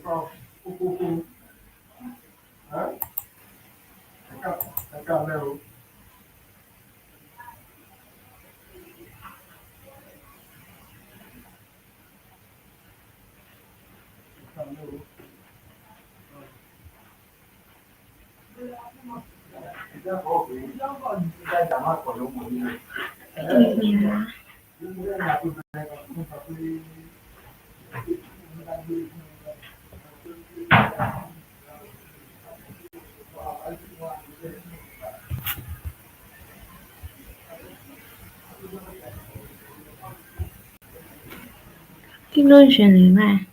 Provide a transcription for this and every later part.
Yeah. Kí ló ń ṣẹlẹ̀ báyìí?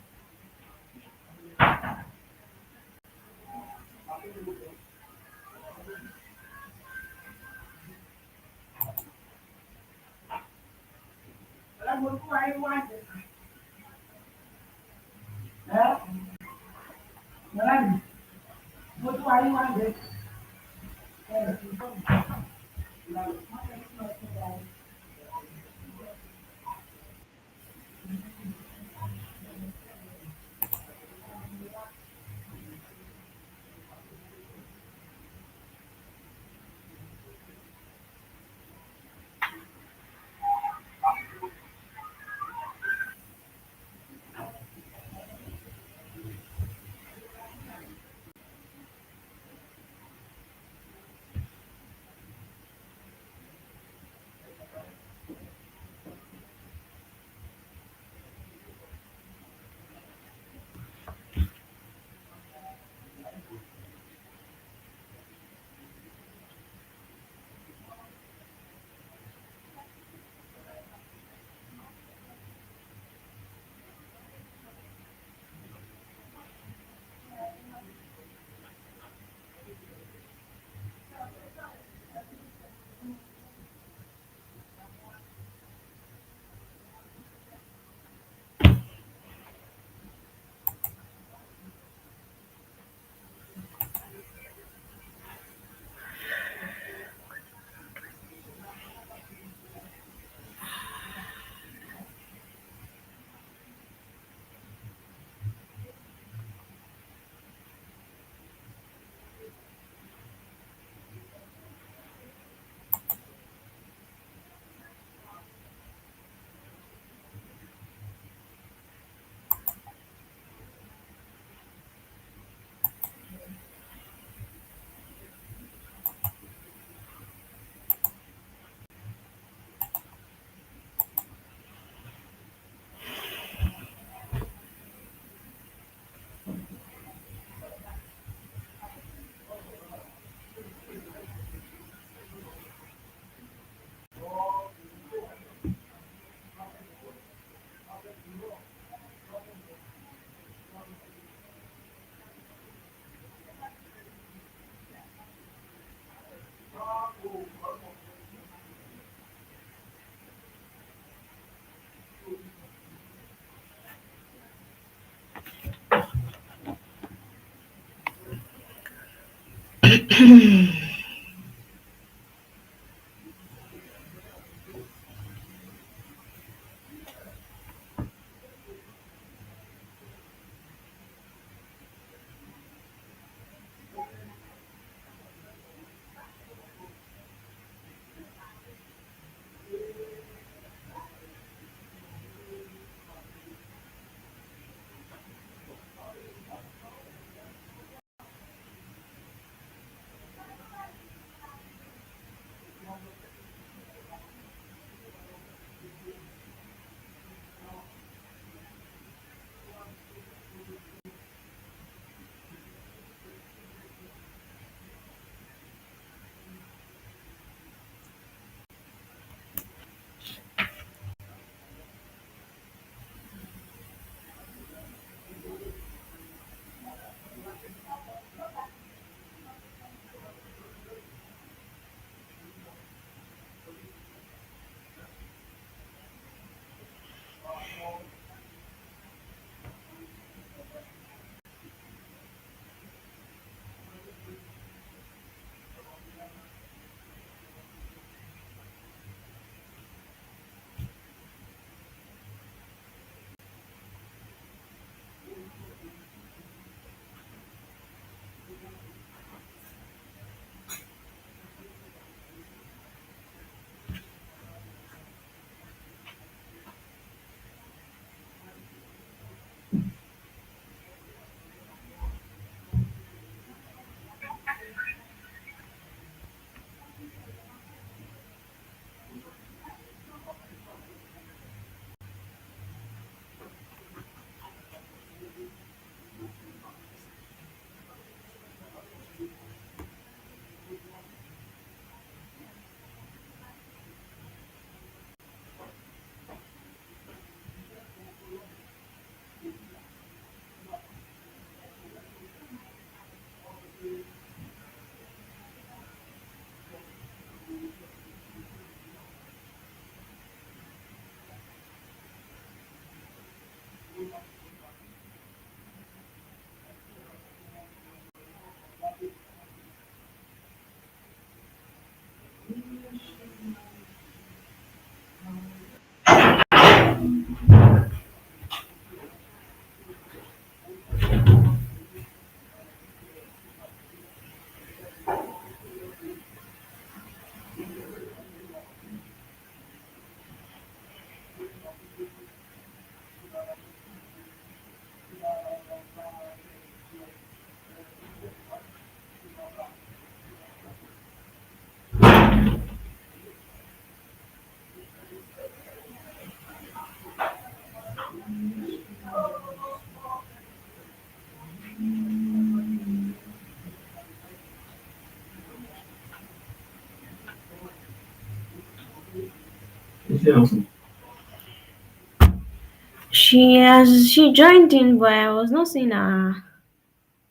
She joined in, but I was not seeing her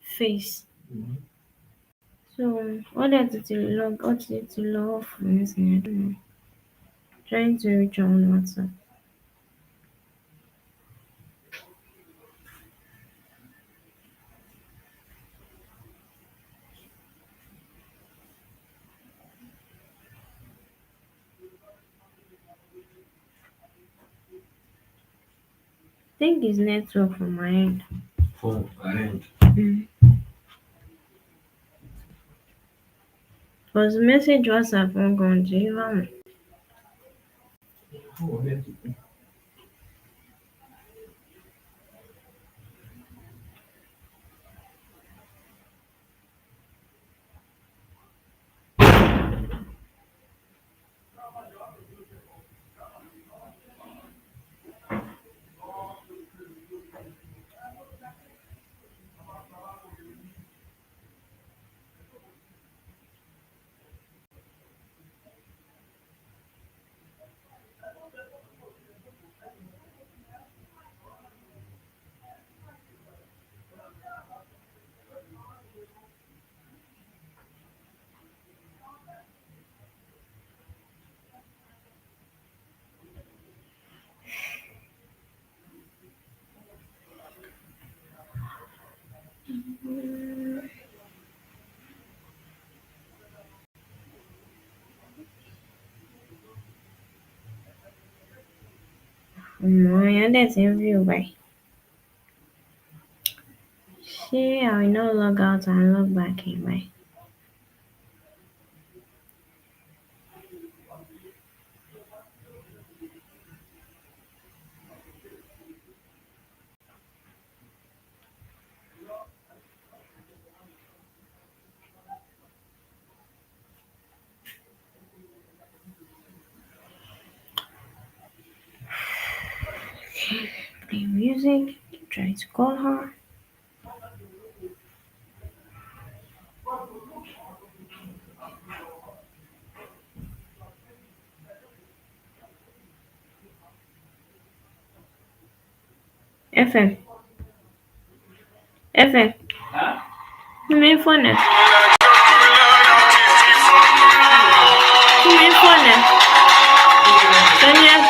face. So what did to log off from this? I don't know. Trying to reach her on WhatsApp. I think it's network from my end. Mm. Because message WhatsApp won't go on to you. My that's in view by. See, I will now log out and log back in by. Play music. Try to call her. FM. FM. My phone. My phone. Can you have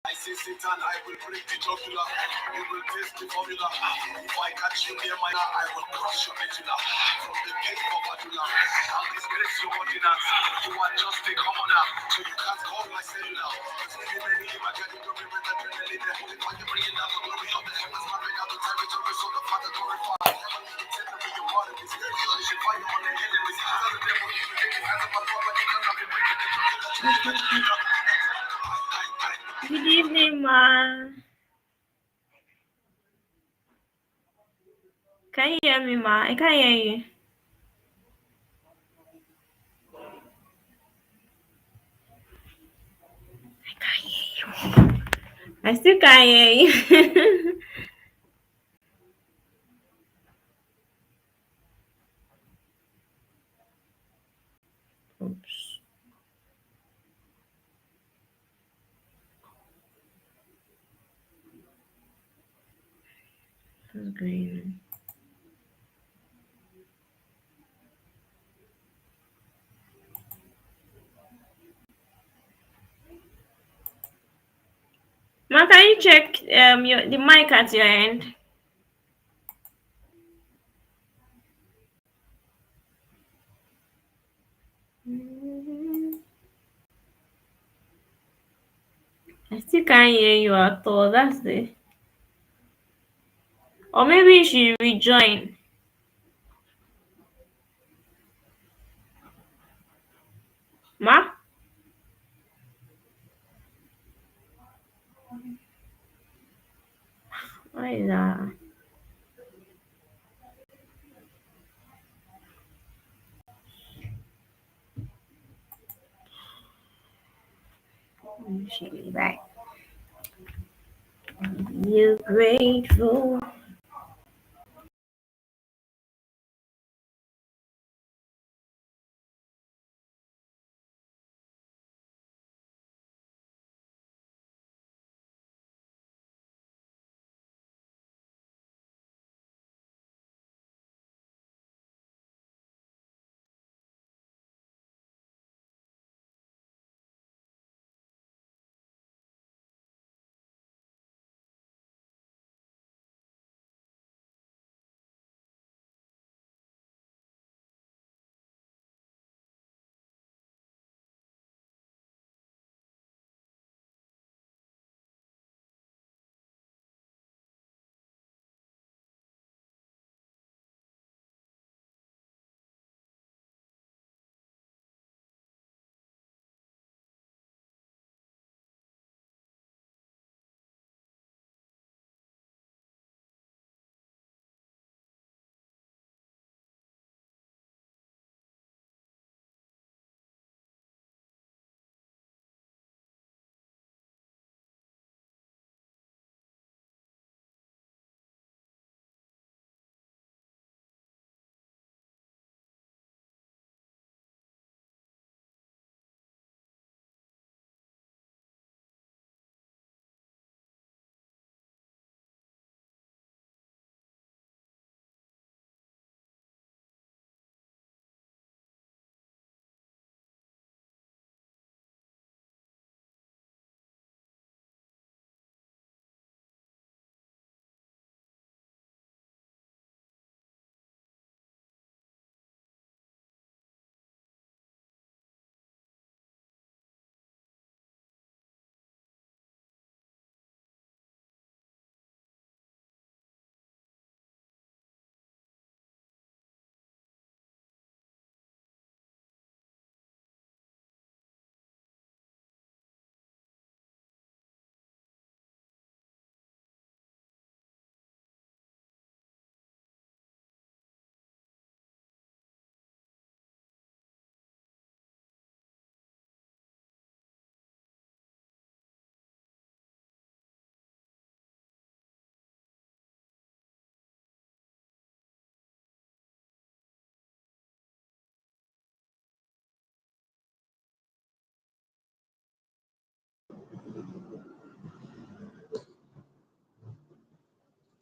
I say Satan, I will break the jugular. You will taste the formula. If I catch you near my I will crush your medulla. From the gate of Adula, I'll disgrace your ordinance. You are just a commoner, so you can't call my cellular. It's really many imagine you be with the adrenaline. If I can bring it down the glory of the heavens, mapping out the territory, so the Father glorified. Heaven is intended to be your part of this. You should fight on the enemies. Tell the devil you can take his hands up my property, because I've been breaking the jugular. Good evening, ma. Can you hear me, ma? I can't hear you. I can't hear you. I still can't hear you. Oops. What's going on? Ma, can you check the mic at your end? I still can't hear you at all. That's the. Or maybe you should rejoin. Ma? Why is that? She'll be back. You grateful.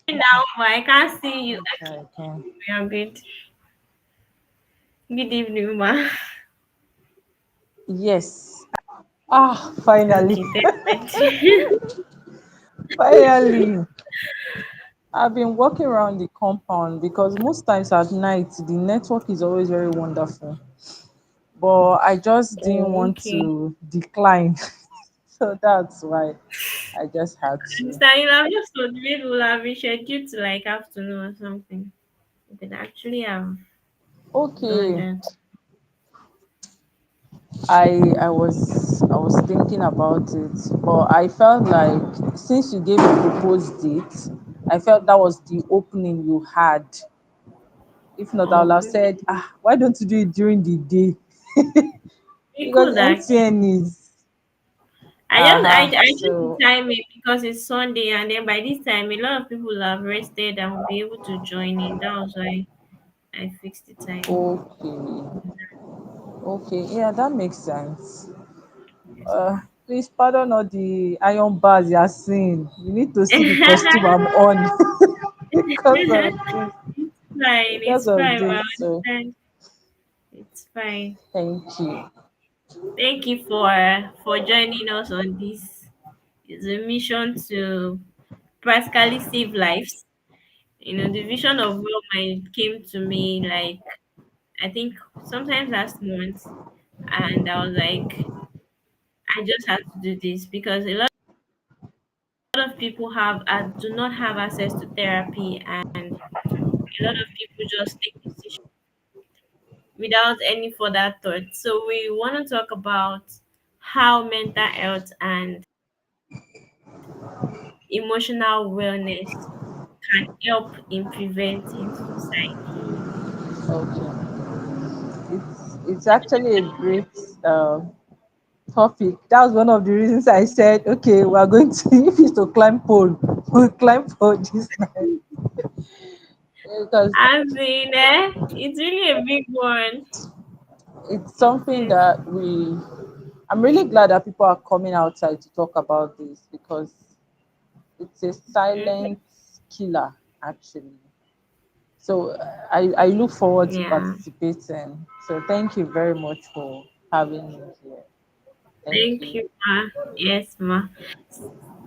Now, but I can't see you. Okay, Okay. we are good. Good evening, ma. Yes. Ah, finally. Okay, perfect. Finally. I've been walking around the compound because most times at night the network is always very wonderful. But I just didn't Oh, want okay. to decline. So that's why I just had to. Mr. You have just told me we'll have rescheduled to like afternoon or something. You could actually have done Okay. that. I was thinking about it, but I felt like since you gave a proposed date, I felt that was the opening you had. If not, I would have Oh, said, why don't you do it during the day? we Because could actually. MTN is I just I just so time it because it's Sunday and then by this time a lot of people have rested and will be able to join in. That was why I fixed the time. okay. Okay, yeah, that makes sense. Yes, Uh, ma'am. please pardon all the iron bars you are seeing. You need to see the costume I'm on because of this. It's fine. Because It's of fine. I this. So understand. It's fine. thank you. Thank you for joining us on this. It's a mission to practically save lives. The vision of Well Mind came to me like I think sometimes last month, and I was like, I just have to do this because a lot. of people have do not have access to therapy, and a lot of people just take decisions without any further thought. So we want to talk about how mental health and emotional wellness can help in preventing suicide. Okay. It's actually a great topic. That was one of the reasons I said, okay, we are going to if it's to climb pole, we'll climb pole this night. Because As in, it's really a big one. it's It something is. that we I'm really glad that people are coming outside to talk about this because it's a Mhm. silent killer actually. So I look forward to Yeah. participating. So thank you very much for having me here. Thank Thank you. you, Ma. Yes, Ma.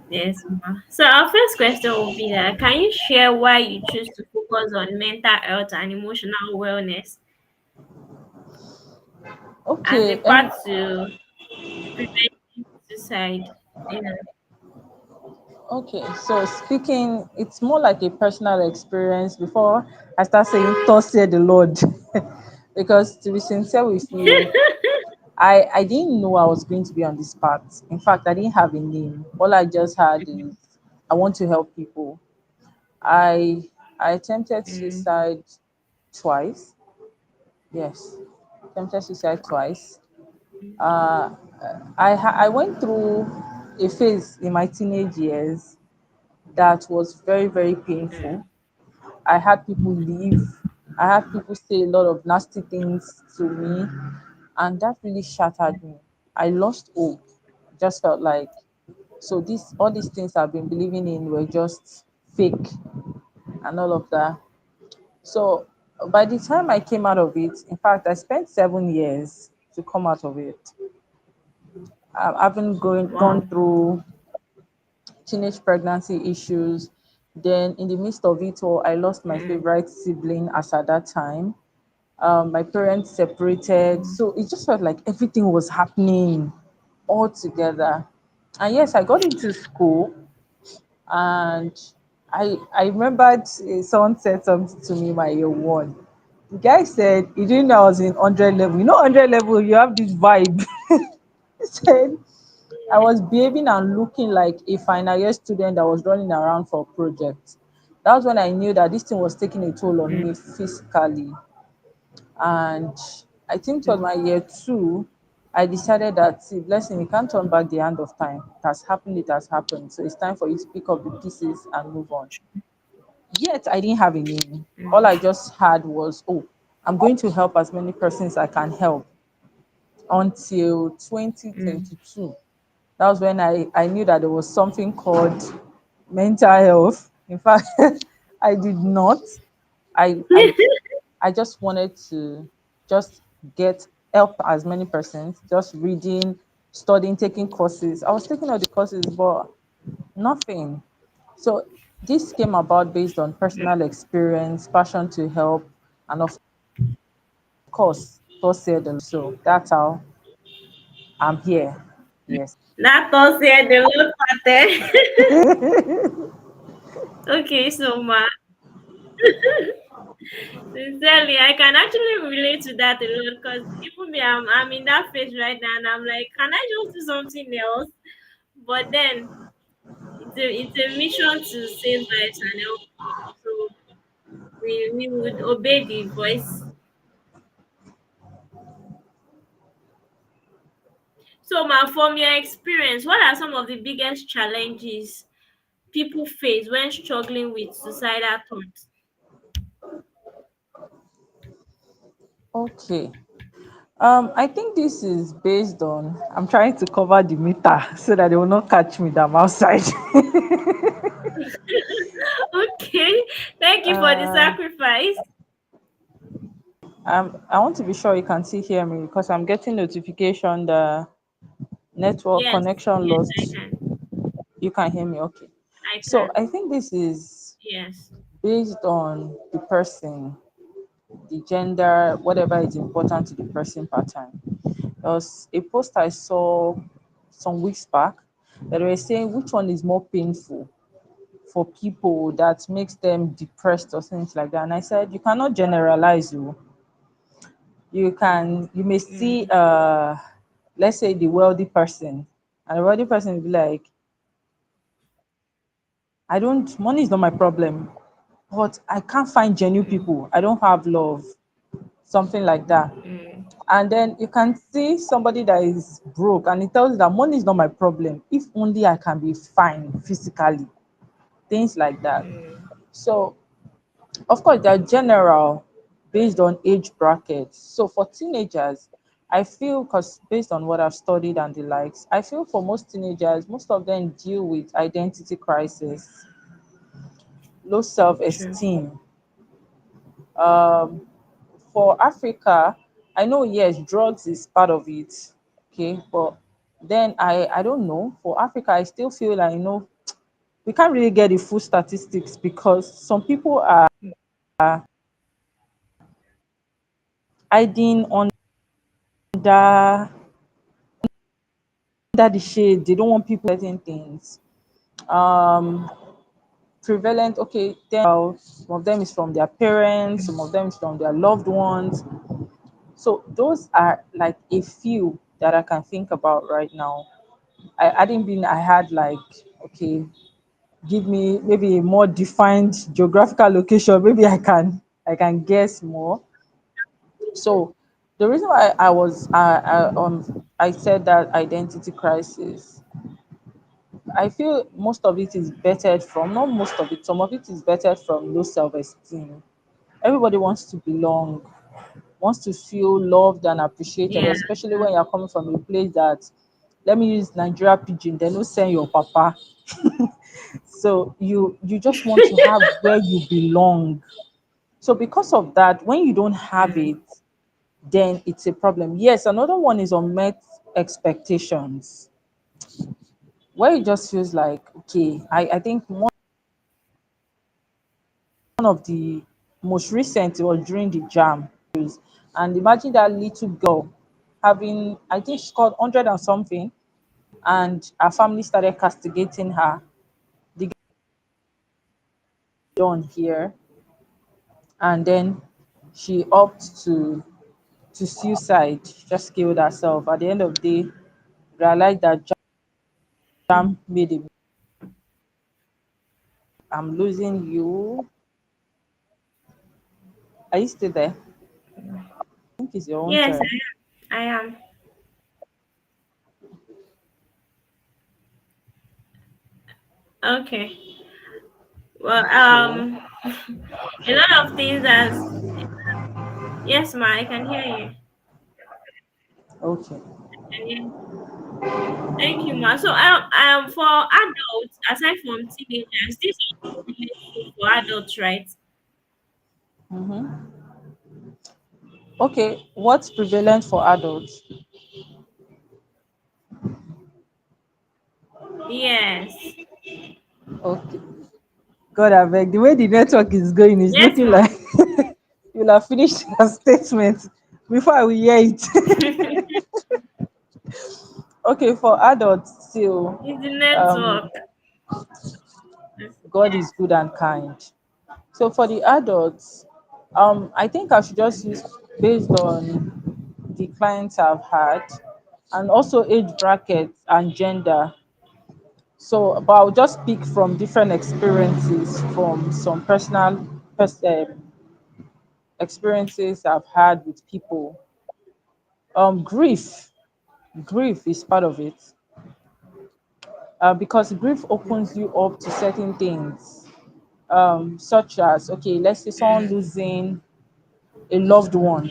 Yes, Ma. So our first question will be that can you share why you choose to focus on mental health and emotional wellness as a Okay. part to preventing suicide? You know. Okay, so speaking, it's more like a personal experience before I start saying, Thus said the Lord. Because to be sincere with you, I didn't know I was going to be on this path. In fact, I didn't have a name. All I just had is I want to help people. I I attempted Mm, suicide twice. Yes, attempted suicide twice. Uh, I went through a phase in my teenage years that was very, very painful. mm, I had people leave. I had people say a lot of nasty things to me, and that really shattered me. I lost hope. Just felt like so this all these things I've been believing in were just fake and all of that. So by the time I came out of it, in fact, I spent 7 years to come out of it. I've been gone wow. through teenage pregnancy issues. Then, in the midst of it all, I lost my Mm, favorite sibling as at that time. My parents separated. mm, So it just felt like everything was happening all together. And yes, I got into school and I remembered someone said something to me my year one. The guy said he didn't know I was in 100 level. You know, 100 level, you have this vibe. He said I was behaving and looking like a final year student that was running around for a project. That was when I knew that this thing was taking a toll on mm, me physically. And I think it was mm, my year two, I decided that, see, blessing, you can't turn back the hand of time. It has happened, it has happened. So it's time for you to pick up the pieces and move on. Yet I didn't have a name. All I mm, just had was, oh, I'm going to help as many persons I can help until mm. 2022. That was when I knew that there was something called mental health. In fact, I did not. I I I just wanted to just get help as many persons, just reading, studying, taking courses. I was taking all the courses, but nothing. So this came about based on personal experience, passion to help, and of course, thought said the Lord. So that's how I'm here. Yes. That was here the Lord part. Okay, so Ma, sincerely, I can actually relate to that a lot because even me, I'm in that phase right now, and I'm like, can I just do something else? But then it's a mission to save lives and help people, so we would obey the voice. So, Ma, from your experience, what are some of the biggest challenges people face when struggling with suicidal thoughts? Okay. I think this is based on I'm trying to cover the meter so that they will not catch me that I'm outside. Okay, thank you for the uh, sacrifice. I want to be sure you can still hear me because I'm getting notification the network Yes, connection yes, I lost. can. You can hear me, okay. I So can. I think this is Yes. based on the person, the gender, whatever is important to the person pattern. There was a post I saw some weeks back. that they were saying which one is more painful for people that makes them depressed or things like that. And I said, you cannot generalize. You may see Mm, let's say the wealthy person, and the wealthy person will be like, I don't money is not my problem, but I can't find genuine mm, people. I don't have love, something like that. mm, And then you can see somebody that is broke and he tells you that money is not my problem. If only I can be fine physically, things like that. mm. So of course, they're general based on age brackets. So for teenagers, I feel, because based on what I've studied and the likes, I feel for most teenagers, most of them deal with identity crisis, low True. self-esteem. Um, for Africa, I know yes, drugs is part of it, okay, but then I don't know. For Africa, I still feel like we can't really get the full statistics because some people are hiding under the shade. They don't want people certain things. Um, Prevalent. Okay, then some of them is from their parents, some of them is from their loved ones. So those are like a few that I can think about right now. I didn't mean I had like, okay, give me maybe a more defined geographical location. Maybe I can guess more. So the reason why I said that identity crisis, I feel most of it is bettered from, not most of it, some of it is bettered from low self esteem. Everybody wants to belong, wants to feel loved and appreciated, Yeah. especially when you're coming from a place that, let me use Nigeria pidgin, they no send your papa. So you just want to have where you belong. So because of that, when you don't have Mm, it, then it's a problem. Yes, another one is unmet expectations, where it just feels like, okay, I think one of the most recent was during the jam. And imagine that little girl having, I think she's called 100 and something, and her family started castigating her. The girl done here, and then she opted to suicide, just killed herself. At the end of the day, realized that jam made a. I'm losing you. Are you still there? I think it's your own yes, turn. I am. Okay. Well, Okay. a lot of things as yes, ma, I can hear you. Okay. Can you- Thank you, ma. So, for adults, aside from teenagers, this is really true for adults, right? Mm-hmm. Okay. What's prevalent for adults? Yes. Okay. God, I beg. The way the network is going is Yes, looking ma. like you'll have finished your statement before I will hear it. Okay, for adults still, It's the um, network. God is good and kind. So for the adults, I think I should just use based on the clients I've had, and also age brackets and gender. So, but I'll just speak from different experiences, from some personal experiences I've had with people. Grief, grief is part of it, because grief opens you up to certain things, such as, okay, let's say someone Mm, losing a loved one.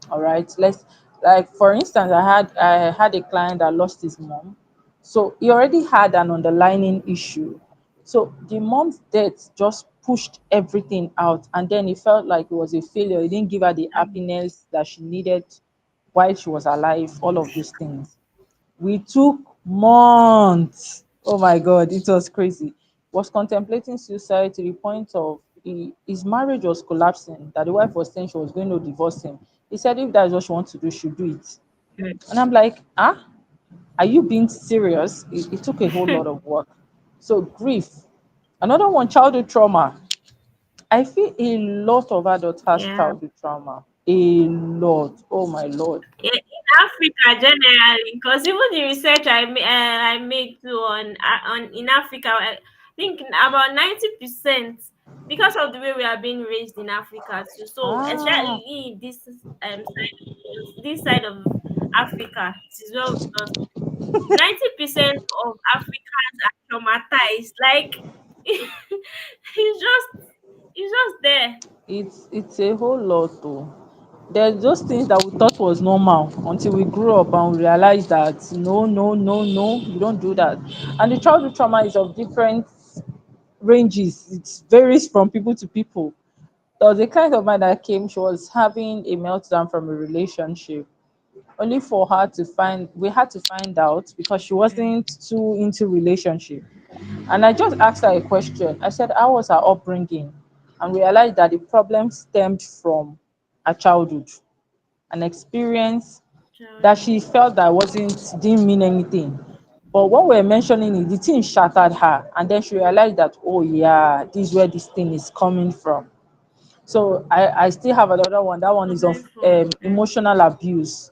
All right, let's, like for instance, I had a client that lost his mom. So he already had an underlying issue. So the mom's death just pushed everything out, and then he felt like it was a failure. He didn't give her the happiness that she needed while she was alive, all of those things. We took months. Oh my God, it was crazy. Was contemplating suicide to the point of his marriage was collapsing, that the wife was saying she was going to divorce him. He said if that's what she wants to do, she'll do it. mm, And I'm like, ah? Are you being serious? It took a whole lot of work. So grief. Another one, childhood trauma. I feel a lot of adults has Yeah. childhood trauma. A lot. Oh my lord. In Africa generally, because even the research I made too on in Africa, I think about 90% because of the way we are being raised in Africa too. So Ah, especially in this side of Africa, this is where because 90% of Africans are traumatized. Like it's just there. it's a whole lot though. There's those things that we thought was normal until we grew up and we realized that no, no, no, no, you don't do that. And the childhood trauma is of different ranges. It varies from people to people. There was a client of mine that came, she was having a meltdown from a relationship, only for her to find we had to find out because she Mm, wasn't too into relationship. And I just asked her a question. I said, how was her upbringing? And realized that the problem stemmed from her childhood, an experience that childhood. she felt that wasn't didn't mean anything. But when we were mentioning it, the thing shattered her. And then she realized that, oh yeah, this is where this thing is coming from. So I still have another one. That one is Coming of from emotional abuse.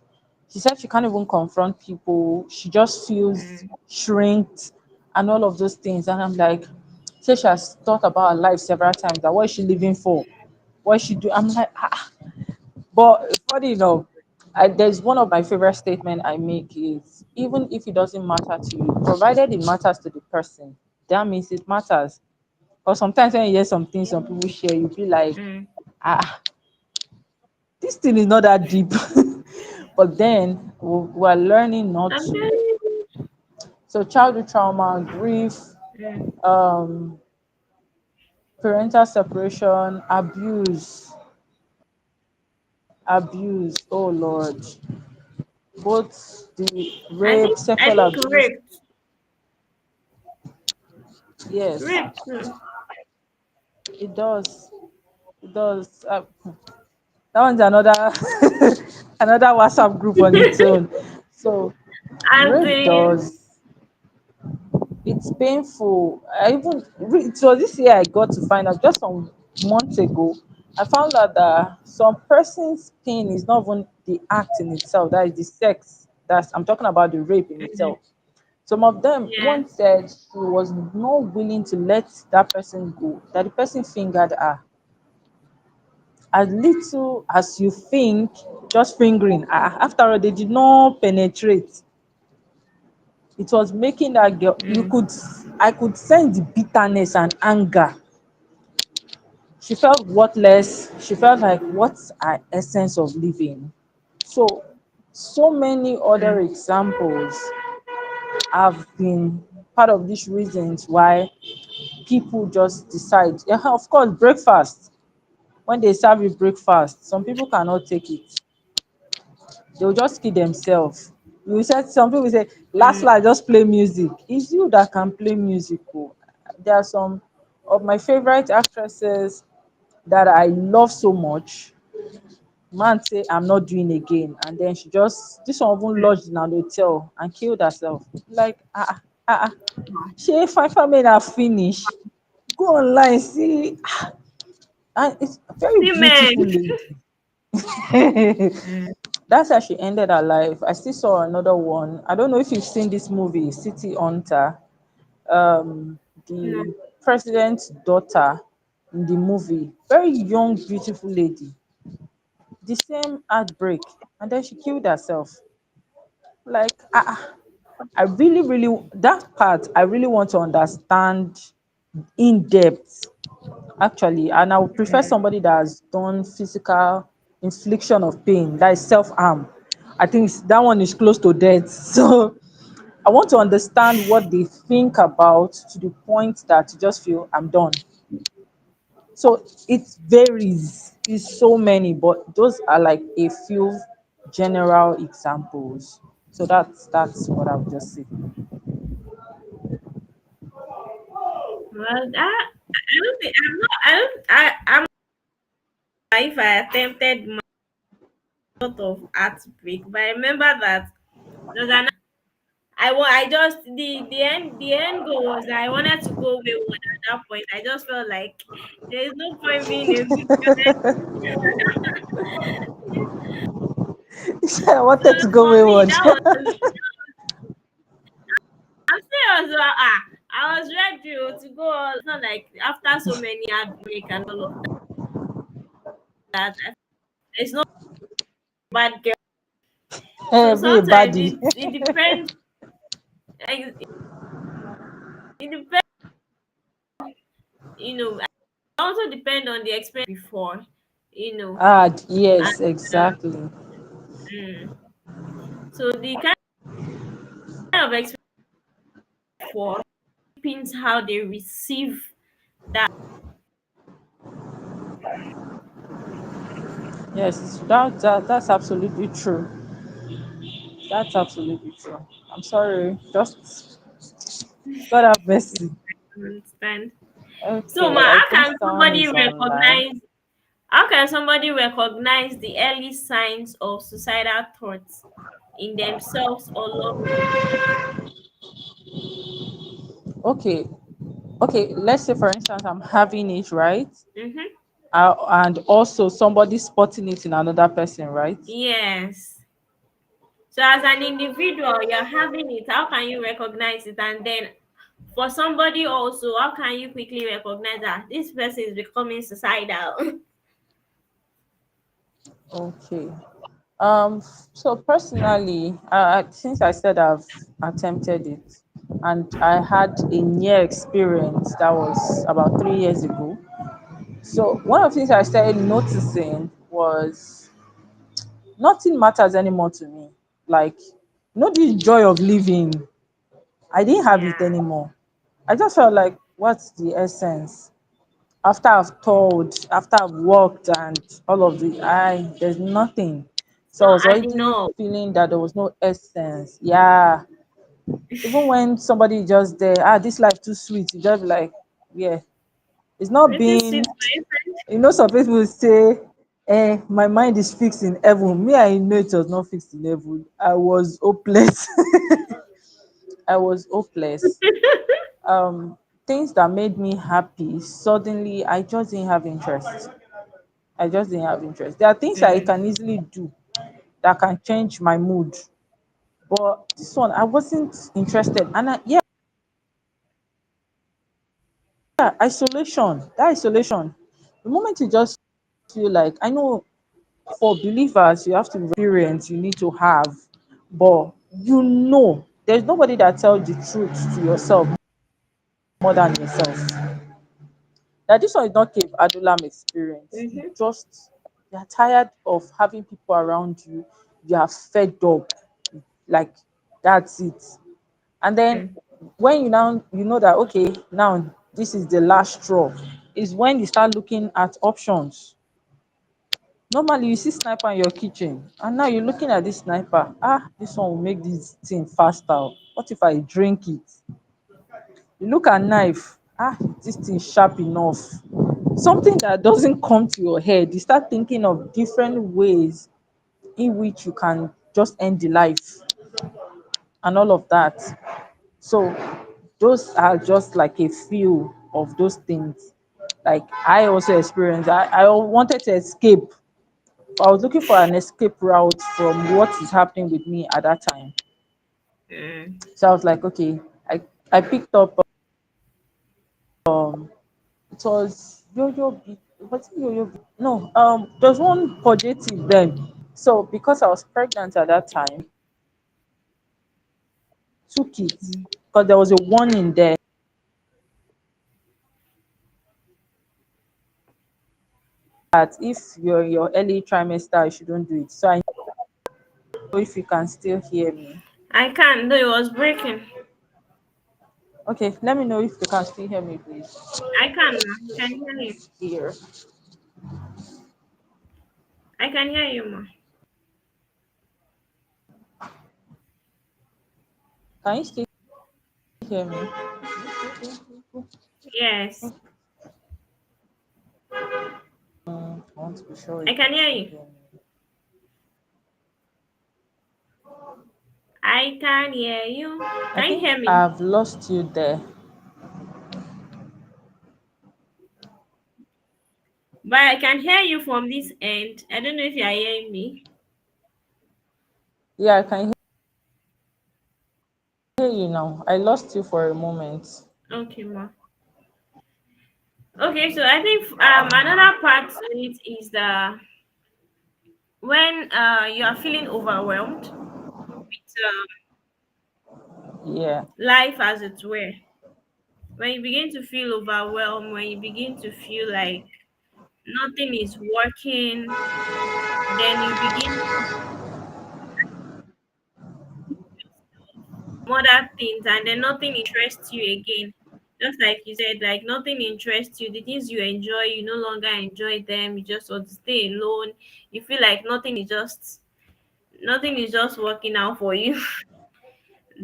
She said she can't even confront people. She just feels mm, shrinked and all of those things. And I'm like, say she has thought about her life several times. That what is she living for? What is she do? I'm like, ah. But funny enough, there's one of my favorite statement I make is even if it doesn't matter to you, provided it matters to the person, that means it matters. Or sometimes when you hear some things some people share, you be like, mm. ah, this thing is not that deep. But then we're learning not I'm to. telling you. So childhood trauma, grief, Mm. um, parental separation, abuse. Oh Lord, both the I rape, think I sexual think abuse. rape, Yes, rape too. it does. It does. That one's another another WhatsApp group on its own. So As rape in, does. It's painful. It was this year I got to find out just some months ago. I found out that some person's pain is not even the act in itself, that is the sex. That's I'm talking about the rape in mm, itself. Some of them, yeah, one said she was not willing to let that person go, that the person fingered her. As little as you think, just fingering her. After all, they did not penetrate. It was making that girl, mm, I could sense the bitterness and anger. She felt worthless. She felt like, what's our essence of living? So many other mm, examples have been part of these reasons why people just decide. Yeah, of course, breakfast. When they serve you breakfast, some people cannot take it. They'll just kill themselves. You said some people say, last mm. last, just play music. It's you that can play music. Oh. There are some of my favorite actresses that I love so much. Man say I'm not doing again, and then she just this one even lodged in an hotel and killed herself. Like she five family have finished. Go online see, and it's a very Women. beautiful lady. Mm, That's how she ended her life. I still saw another one. I don't know if you've seen this movie, City Hunter. no, The president's daughter in the movie, very young, beautiful lady. The same heartbreak, and then she killed herself. Like, I really, really that part. I really want to understand in depth, actually, and I would prefer mm. somebody that has done physical infliction of pain, that is self harm. I think that one is close to death. So I want to understand what they think about to the point that you just feel I'm done. So it varies. It's so many, but those are like a few general examples. So that's what I would just say. Well, I don't think I'm not. I don't. I'm if I attempted my sort of heartbreak, but I remember that there's an I just the end goal was that I wanted to go wayward at that point. I just felt like there is no point being a good girl. I So wanted to go for me, wayward. that was I'm serious. I was ready to go. It's not like after so many heartbreak and all of that. It's not bad girl. So Be a sometimes baddie. it depends. It depends. You know, also depend on the experience before. You know, Ah, and yes, exactly. mm, so the kind of experience for depends how they receive that. Yes, that's absolutely true. That's absolutely true. I'm sorry. Just God have mercy. Understand? So, Okay, ma, I think someone is online. how can somebody recognize the early signs of suicidal thoughts in themselves or loved ones? Okay, okay. Let's say, for instance, I'm having it, right? Mm-hmm. And also somebody spotting it in another person, right? Yes. So, as an individual, you're having it. How can you recognize it? And then, for somebody also, how can you quickly recognize that this person is becoming suicidal? Okay. So personally, since I said I've attempted it, and I had a near experience that was about 3 years ago. So one of the things I started noticing was nothing matters anymore to me. Like, the joy of living, I didn't have it Yeah. anymore. I just felt like, what's the essence? After I've told, after I've worked and all of the, there's nothing. It's So I not was adding already up. feeling that there was no essence. Yeah. Even when somebody just there, this life too sweet, you just be like, yeah. It's not Pretty sweet, being, my friend. some people will say, my mind is fixed in heaven. Me, I know it was not fixed in heaven. I was hopeless. I was hopeless. Things that made me happy, suddenly I just didn't have interest. I just didn't have interest. There are things I Mm, can easily do that can change my mood. But this one, I wasn't interested. And yeah, isolation. That isolation. The moment you just feel like, I know for believers, you have to experience, you need to have, but there's nobody that tells the truth to yourself more than yourself. That this one is not Cave Adulam experience. You mm-hmm. just, you're tired of having people around you. You are fed up. Like, that's it. And then Mm, when you know that, okay, now this is the last straw, is when you start looking at options. Normally you see sniper in your kitchen, and now you're looking at this sniper. This one will make this thing faster. What if I drink it? You look at knife. This thing sharp enough. Something that doesn't come to your head, you start thinking of different ways in which you can just end the life and all of that. So those are just like a few of those things. Like, I also experienced, I wanted to escape. I was looking for an escape route from what is happening with me at that time. mm. So I was like, okay, I picked up, it was was it yo-yo no, there's one purgative then. So because I was pregnant at that time, took it because there was a warning there that if you're in your early trimester, you shouldn't do it. So I know if you can still hear me. I can't, though it was breaking. Okay, let me know if you can still hear me, please. I can, ma. Can hear you. Here. I can hear you, ma. Can you still hear me? Yes, I want to be sure I if you can can hear still you. hear me. I I can hear you. I Can you think hear me? I've lost you there. But I can hear you from this end. I don't know if you are hearing me. Yeah, I can hear you now. I lost you for a moment. Okay, ma. Okay, so I think another part to it is the when you are feeling overwhelmed with Yeah. life as it were. When you begin to feel overwhelmed, when you begin to feel like nothing is working, then you begin to other things, and then nothing interests you again. Just like you said, like nothing interests you. The things you enjoy, you no longer enjoy them. You just want to stay alone. You feel like nothing is just working out for you.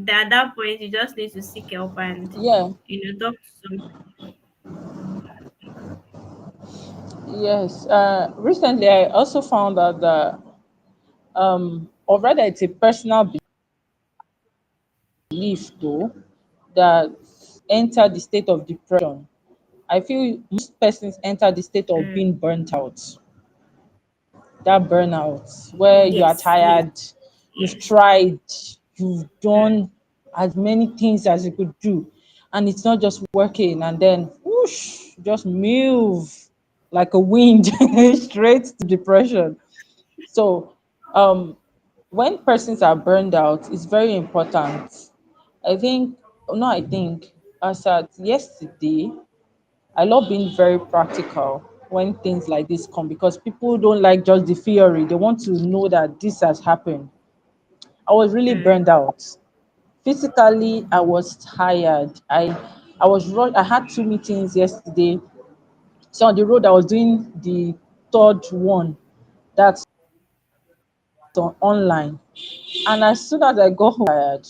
At that point, you just need to seek help and Yeah. talk to some. Yes. Recently, I also found out that, or rather, it's a personal belief, though, that enter the state of depression. I feel most persons enter the state of Mm, being burnt out. That burnout where you are yes, yes, tired, you've yes. tried, you've done as many things as you could do, and it's not just working, and then whoosh, just move like a wind straight to depression. So, um, when persons are burned out, it's very important. I think, no, I think, as at yesterday, I love being very practical when things like this come because people don't like just the theory. They want to know that this has happened. I was really Mm, burned out. Physically, I was tired. I had two meetings yesterday. So on the road, I was doing the third one. That's online. And as soon as I got home, tired.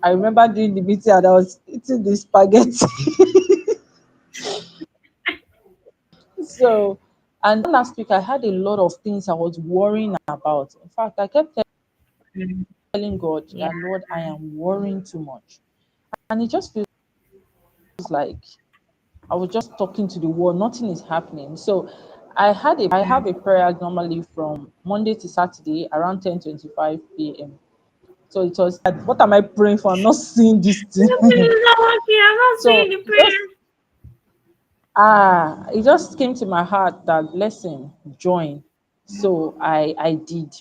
I remember doing the meeting and I was eating the spaghetti. So, and last week I had a lot of things I was worrying about. In fact, I kept mm. telling God Yeah. that, Lord, I am worrying too much. And it just feels like I was just talking to the wall, nothing is happening. So I have a prayer normally from Monday to Saturday around 10:25 p.m. So it was like, what am I praying for? I'm not seeing this thing. Nothing is not working. I'm not seeing So the it just prayer. it just came to my heart that blessing, join. So I did.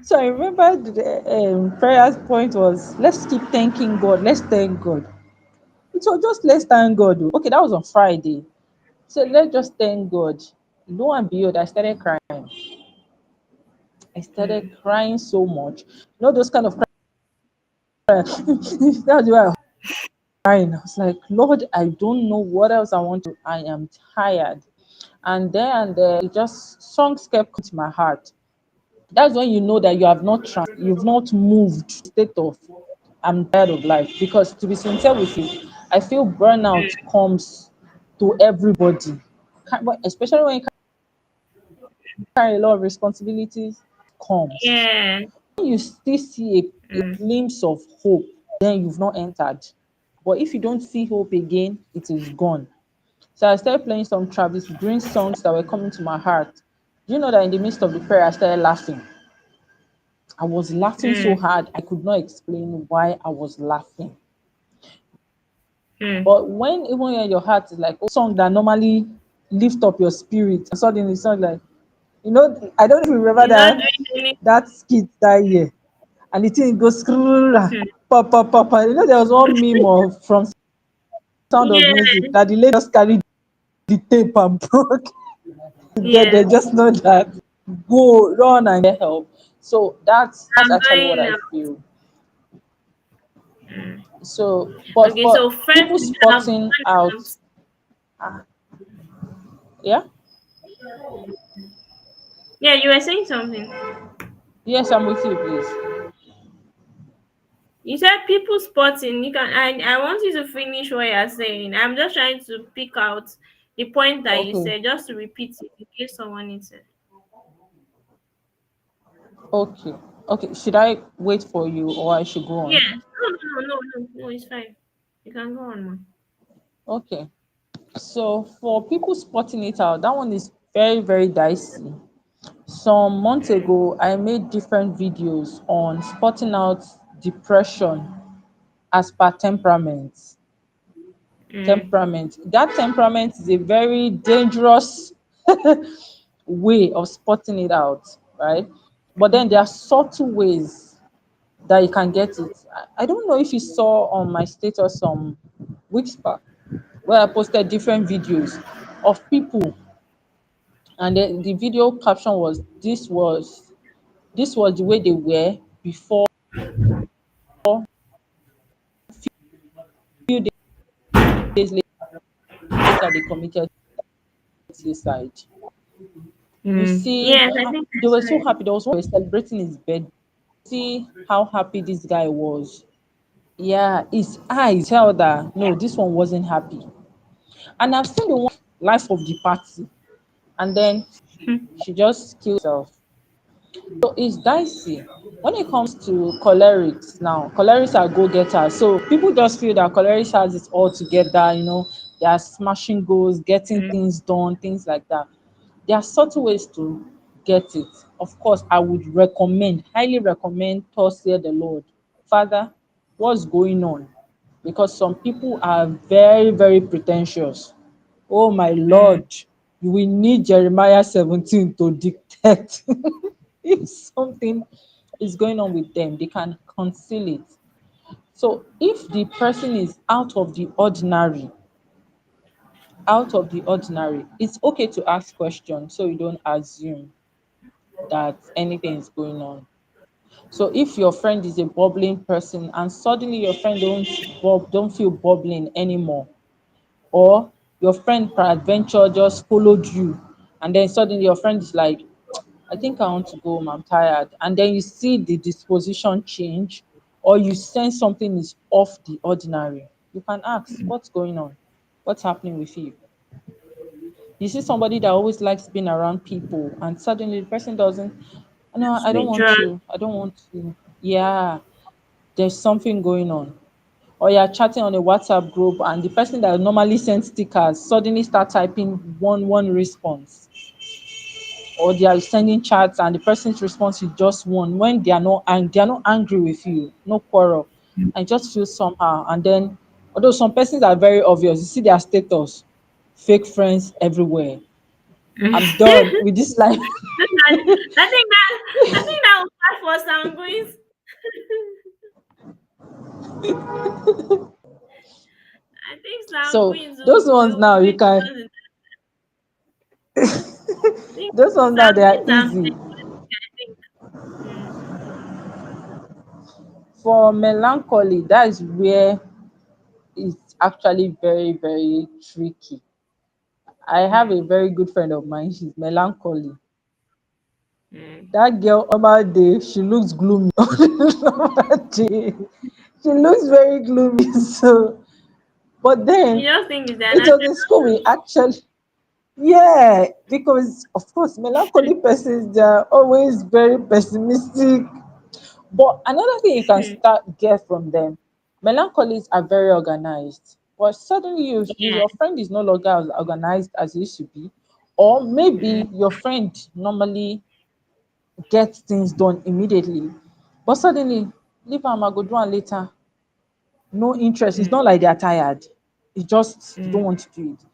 So I remember the prayer point was, let's keep thanking God. Let's thank God. It was just let's thank God. Oh. Okay, that was on Friday. So let's just thank God. Lo and behold, I started crying. I started Mm, crying so much. Those kind of crying. That's why I was crying. I was like, Lord, I don't know what else I want to. I am tired. And there and there, it just songs kept coming to my heart. That's when you know that you've not moved to the state of I'm tired of life. Because to be sincere with you, I feel burnout comes to everybody, especially when you carry a lot of responsibilities. Comes yeah. when you still see a Mm, glimpse of hope, then you've not entered. But if you don't see hope again, it is gone. So I started playing some Travis Green songs that were coming to my heart. Do you know that in the midst of the prayer, I started laughing? I was laughing so mm, hard, I could not explain why I was laughing. mm. But when even when your heart is like, oh, song that normally lift up your spirit, and suddenly it's not like, I don't know if you remember You're not that doing any. that skit that year, and the thing goes skrrrra, Hmm. pa pa pa pa. There was one meme from Sound of Yeah, Music that the lady just carried the tape and broke. Get yeah. there, just know that go run and get help. So that's I'm actually what going I now. feel. Mm. So, but Okay, so first people we have spotting out, burnout. yeah, Yeah, you were saying something. yes, I'm with you, please. You said people spotting. You can. I want you to finish what you're saying. I'm just trying to pick out the point that you Okay, said, just to repeat it in case someone needs it. okay. Okay, should I wait for you or I should go on? Yes. No, it's fine. You can go on, ma. Okay. So for people spotting it out, that one is very, very dicey. Some months Mm, ago, I made different videos on spotting out depression as per temperament. mm, Temperament. That temperament is a very dangerous way of spotting it out, right? But then there are subtle ways that you can get it. I don't know if you saw on my status some weeks back where I posted different videos of people, and the video caption was this was the way they were before few days later they committed suicide. You mm. see, Yes, I think I they were saw so it. happy. There was one who was celebrating his birthday. See how happy this guy was. Yeah, his eyes tell that no, this one wasn't happy. And I've seen the one life of the party, and then she just killed herself. So it's dicey. When it comes to cholerics now, cholerics are go-getters. So people just feel that cholerics has it all together, they are smashing goals, getting Mm, things done, things like that. There are subtle ways to get it. Of course, I would recommend, highly recommend, thus say the Lord. Father, what's going on? Because some people are very, very pretentious. Oh my mm, Lord, you will need Jeremiah 17 to detect if something is going on with them. They can conceal it. So if the person is out of the ordinary, it's okay to ask questions so you don't assume that anything is going on. So if your friend is a bubbling person and suddenly your friend don't feel bubbling anymore, or your friend peradventure just followed you and then suddenly your friend is like, I think I want to go home, I'm tired, and then you see the disposition change, or you sense something is off the ordinary, you can ask, what's going on? What's happening with you? You see somebody that always likes being around people and suddenly the person doesn't. No, I don't want withdrawn. to. I don't want to. Yeah, there's something going on. Or you're chatting on a WhatsApp group and the person that normally sends stickers suddenly start typing one response. Or they are sending chats and the person's response is just one when they are not angry with you, no quarrel. I just feel somehow. And then although some persons are very obvious, you see their status, fake friends everywhere. I'm done with this life. I think that was bad for sanguines. I think So sanguines those ones will now you be can the ones. I think those ones now they are sanguines and easy. I think. Mm, For melancholy, that is where it's actually very, very tricky. I have a mm, very good friend of mine, she's melancholy. mm. That girl on normal day, she looks gloomy. On normal day, she looks very gloomy. So, but You then just think it's their it was in school we natural actually, yeah, because of course melancholy persons they are always very pessimistic. But another thing you can mood. start get from them, melancholies are very organized. But suddenly Yeah. your friend is no longer as organized as he used to be, or maybe Mm, your friend normally gets things done immediately, but suddenly leave am, I go do am later. No interest. It's mm, not like they are tired. It's just they don't mm, want to do it.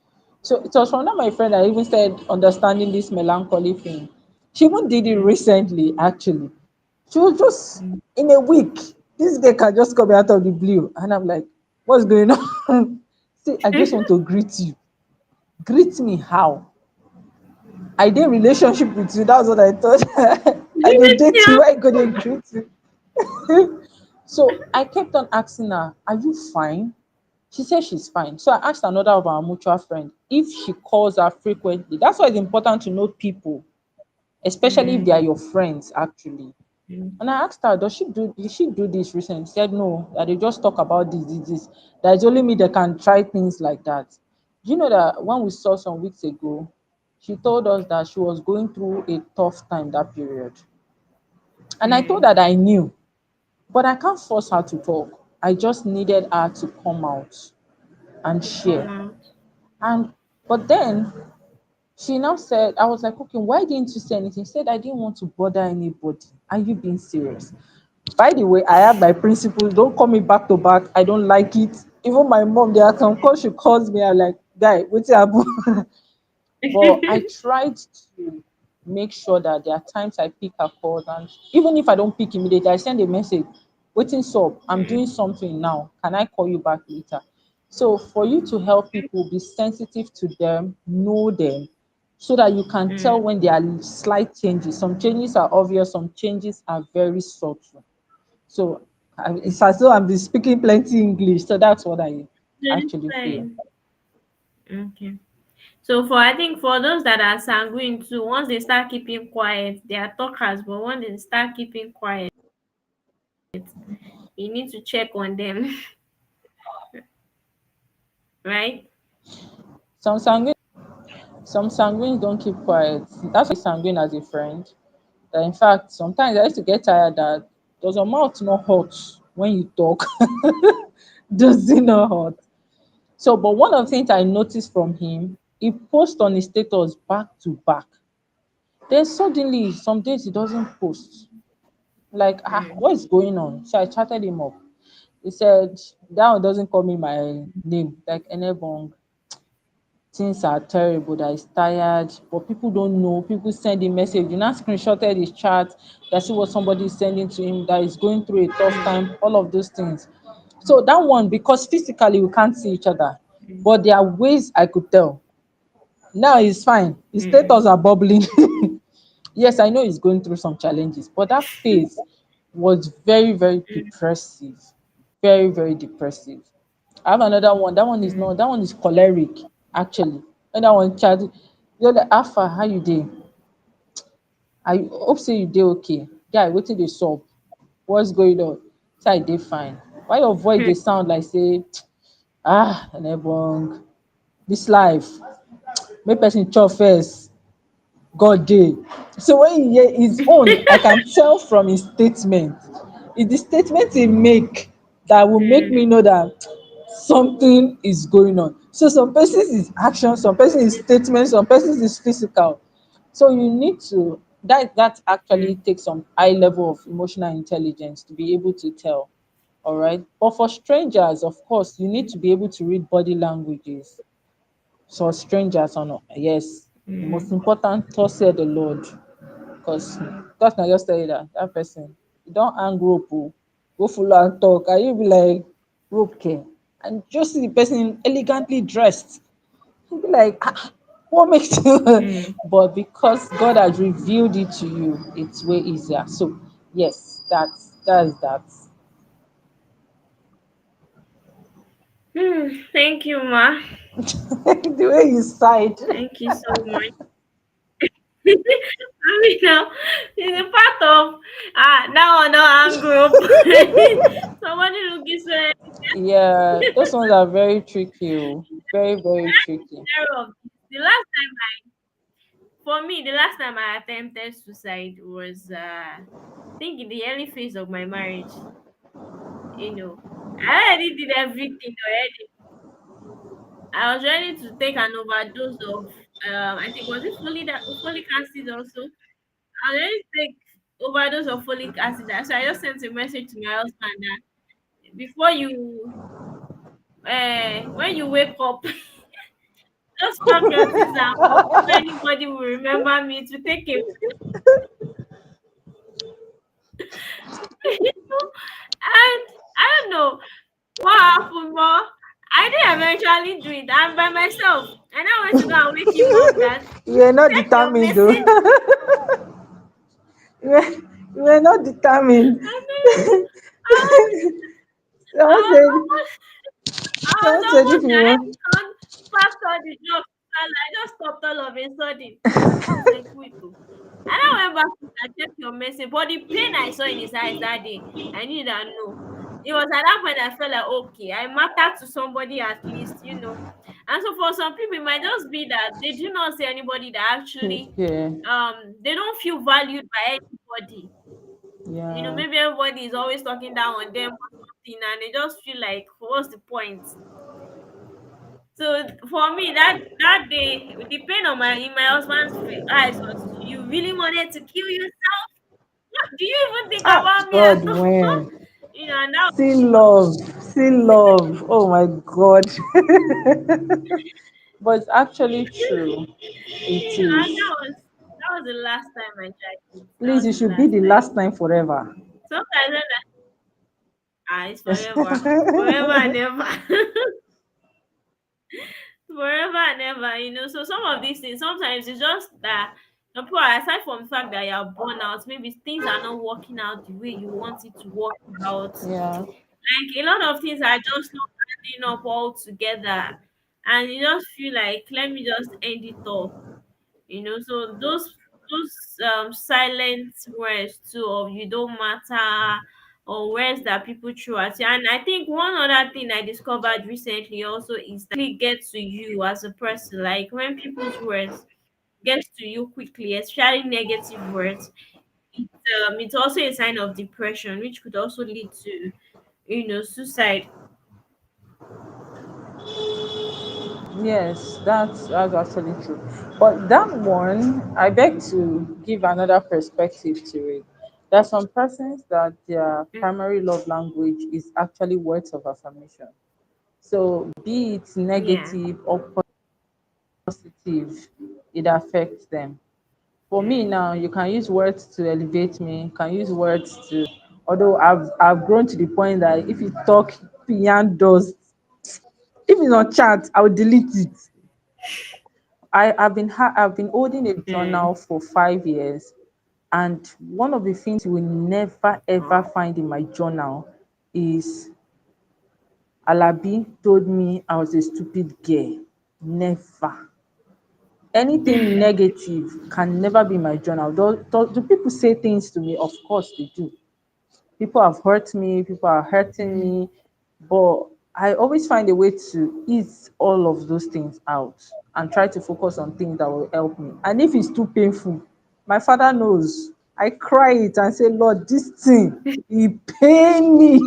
So it was from that my friend I even started understanding this melancholy thing. She even did it mm, recently, actually. She was just mm. in a week. This guy can just come out of the blue. And I'm like, what's going on? See, I just want to greet you. Greet me how? I did relationship with you. That's what I thought. I did date you. Yeah. Why go they greet you? So I kept on asking her, are you fine? She said she's fine. So I asked another of our mutual friend if she calls her frequently. That's why it's important to know people, especially if they are Mm, your friends actually. mm, And I asked her, did she do this recently? She said no, that they just talk about this. That it's only me that can try things like that. Do you know that when we saw some weeks ago, she told us that she was going through a tough time that period. And I told her that I knew, but I can't force her to talk. I just needed her to come out and To come share. out. And but then she now said, I was like, okay, why didn't you say anything? She said, I didn't want to bother anybody. Are you being serious? By the way, I have my principles. Don't call me back to back. I don't like it. Even my mom, there are some calls she calls me. I'm like, guy, what's happen? But I tried to make sure that there are times I pick her calls, and even if I don't pick immediately, I send a message. Waiting up, I'm doing something now. Can I call you back later? So for you to help people, be sensitive to them, know them, so that you can tell when there are slight changes. Some changes are obvious, some changes are very subtle. So it's as though I'm speaking plenty English. So that's what I It's actually feel. fine. Okay. So for I think for those that are sanguine too, once they start keeping quiet, they are talkers, but when they start keeping quiet, you need to check on them, right? Some sanguine Some sanguines don't keep quiet. That's why sanguine as a friend. That in fact, sometimes I used to get tired that does your mouth not hot when you talk? Does it not hot? So, but one of the things I noticed from him, he posts on his status back to back. Then suddenly, some days he doesn't post. Like, what is going on? So I chatted him up. He said, that one doesn't call me my name, like Enebong. Things are terrible, that he's tired, but people don't know. People send him message. You now screenshotted his chat. That's what somebody is sending to him, that he's going through a tough time, all of those things. So that one, because physically we can't see each other, but there are ways I could tell. Now he's fine. His status are bubbling. Yes, I know he's going through some challenges, but that phase was very, very depressive. Very, very depressive. I have another one. That one is not, that one is choleric, actually. And that one chat, you're like, Alpha, how you doing? I hope say you dey okay. Guy, wetin dey sup? What's going on? Say I dey fine. Why your voice dey sound like say, Enebong, this life, make person chop first. God dey. So when you hear his own, I can tell from his statement. It's the statement he make that will make me know that something is going on. So some persons is action, some persons is statement, some persons is physical. So you need to, that actually takes some high level of emotional intelligence to be able to tell. All right. But for strangers, of course, you need to be able to read body languages. So strangers or not, yes. The most important, thus said the Lord. Because God can just tell you that that person, you don't hang rope, oh, go follow and talk. And you be like, rope care. And just see the person elegantly dressed. You be like, what makes you? But because God has revealed it to you, it's way easier. So yes, that's that. Thank you, Ma. The way you sighed. Thank you so much. I mean, now it's a part of now I know I'm group. Somebody looking so Yeah, those ones are very tricky. Oh. Very, very tricky. terror of this. The last time for me, the last time I attempted suicide was I think in the early phase of my marriage. You know, I already did everything already. I was ready to take an overdose of I think was it folic acid also. I was ready to take overdose of folic acid. So I just sent a message to my husband that before you when you wake up, just pack your things and walk. If anybody will remember me to take a and I don't know what happened, but I did eventually do it. I'm by myself. And I went to go and wake him up that You were not check your determined though. message. You were not determined. I mean, I was, I Someone was said, almost, I was someone said if almost you there. want. Everyone packed all the jobs. And I just stopped all of a sudden. I was like, wait, oh. And I went back to check your message. But the pain I saw in his eyes that day, I knew that no. It was at that point I felt like, okay, I matter to somebody at least. And so for some people, it might just be that they do not see anybody that actually Yeah, they don't feel valued by anybody. Yeah. Maybe everybody is always talking down on them or something, and they just feel like, what's the point? So for me, that day, with the pain on my in my husband's eyes was, you really wanted to kill yourself? What do you even think Ah, about me God, at all? when And that, see love, see love. Oh my God. But it's actually true. It and is. that was the last time I tried it. That Please, was it the should be last the time. last time forever. Sometimes when it's forever, forever and ever. Forever and ever. So some of these things, sometimes it's just that some people, aside from the fact that you're born out, maybe things are not working out the way you want it to work out. Yeah. Like a lot of things are just not adding up all together. And you just feel like, let me just end it all. So those silent words too, of you don't matter, or words that people throw at you. And I think one other thing I discovered recently also is that it gets to you as a person. Like when people's words get to you quickly, especially negative words, it's also a sign of depression, which could also lead to suicide. Yes, that's actually true. But that one, I beg to give another perspective to it. There are some persons that their Mm, primary love language is actually words of affirmation. So be it yeah. negative or positive, it affects them. For me Mm, now, you can use words to elevate me, you can use words to, although I've grown to the point that if you talk beyond dust, if it's on chat, I'll delete it. I've been holding a mm. journal for 5 years, and one of the things you will never ever Oh. find in my journal is Alabi told me I was a stupid girl. Never. Anything negative can never be my journal. Do people say things to me? Of course they do. People have hurt me, people are hurting Mm, me, but I always find a way to ease all of those things out and try to focus on things that will help me. And if it's too painful, my father knows. I cry it and say, Lord, this thing, it pain me.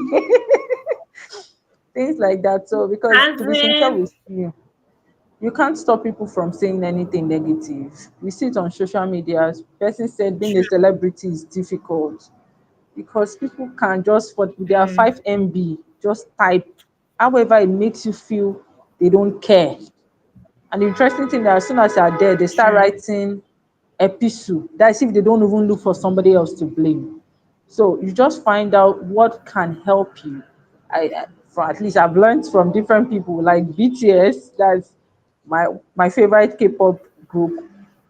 Things like that. So because as to be sincere in, with you can't stop people from saying anything negative. We see it on social media. Person said being a true. celebrity is difficult because people can just for their Mm, 5 MB just type however it makes you feel they don't care. And the interesting thing that as soon as you are there, they start true. writing epistle. That's if they don't even look for somebody else to blame. So you just find out what can help you. For at least I've learned from different people like BTS. That's my favorite K-pop group.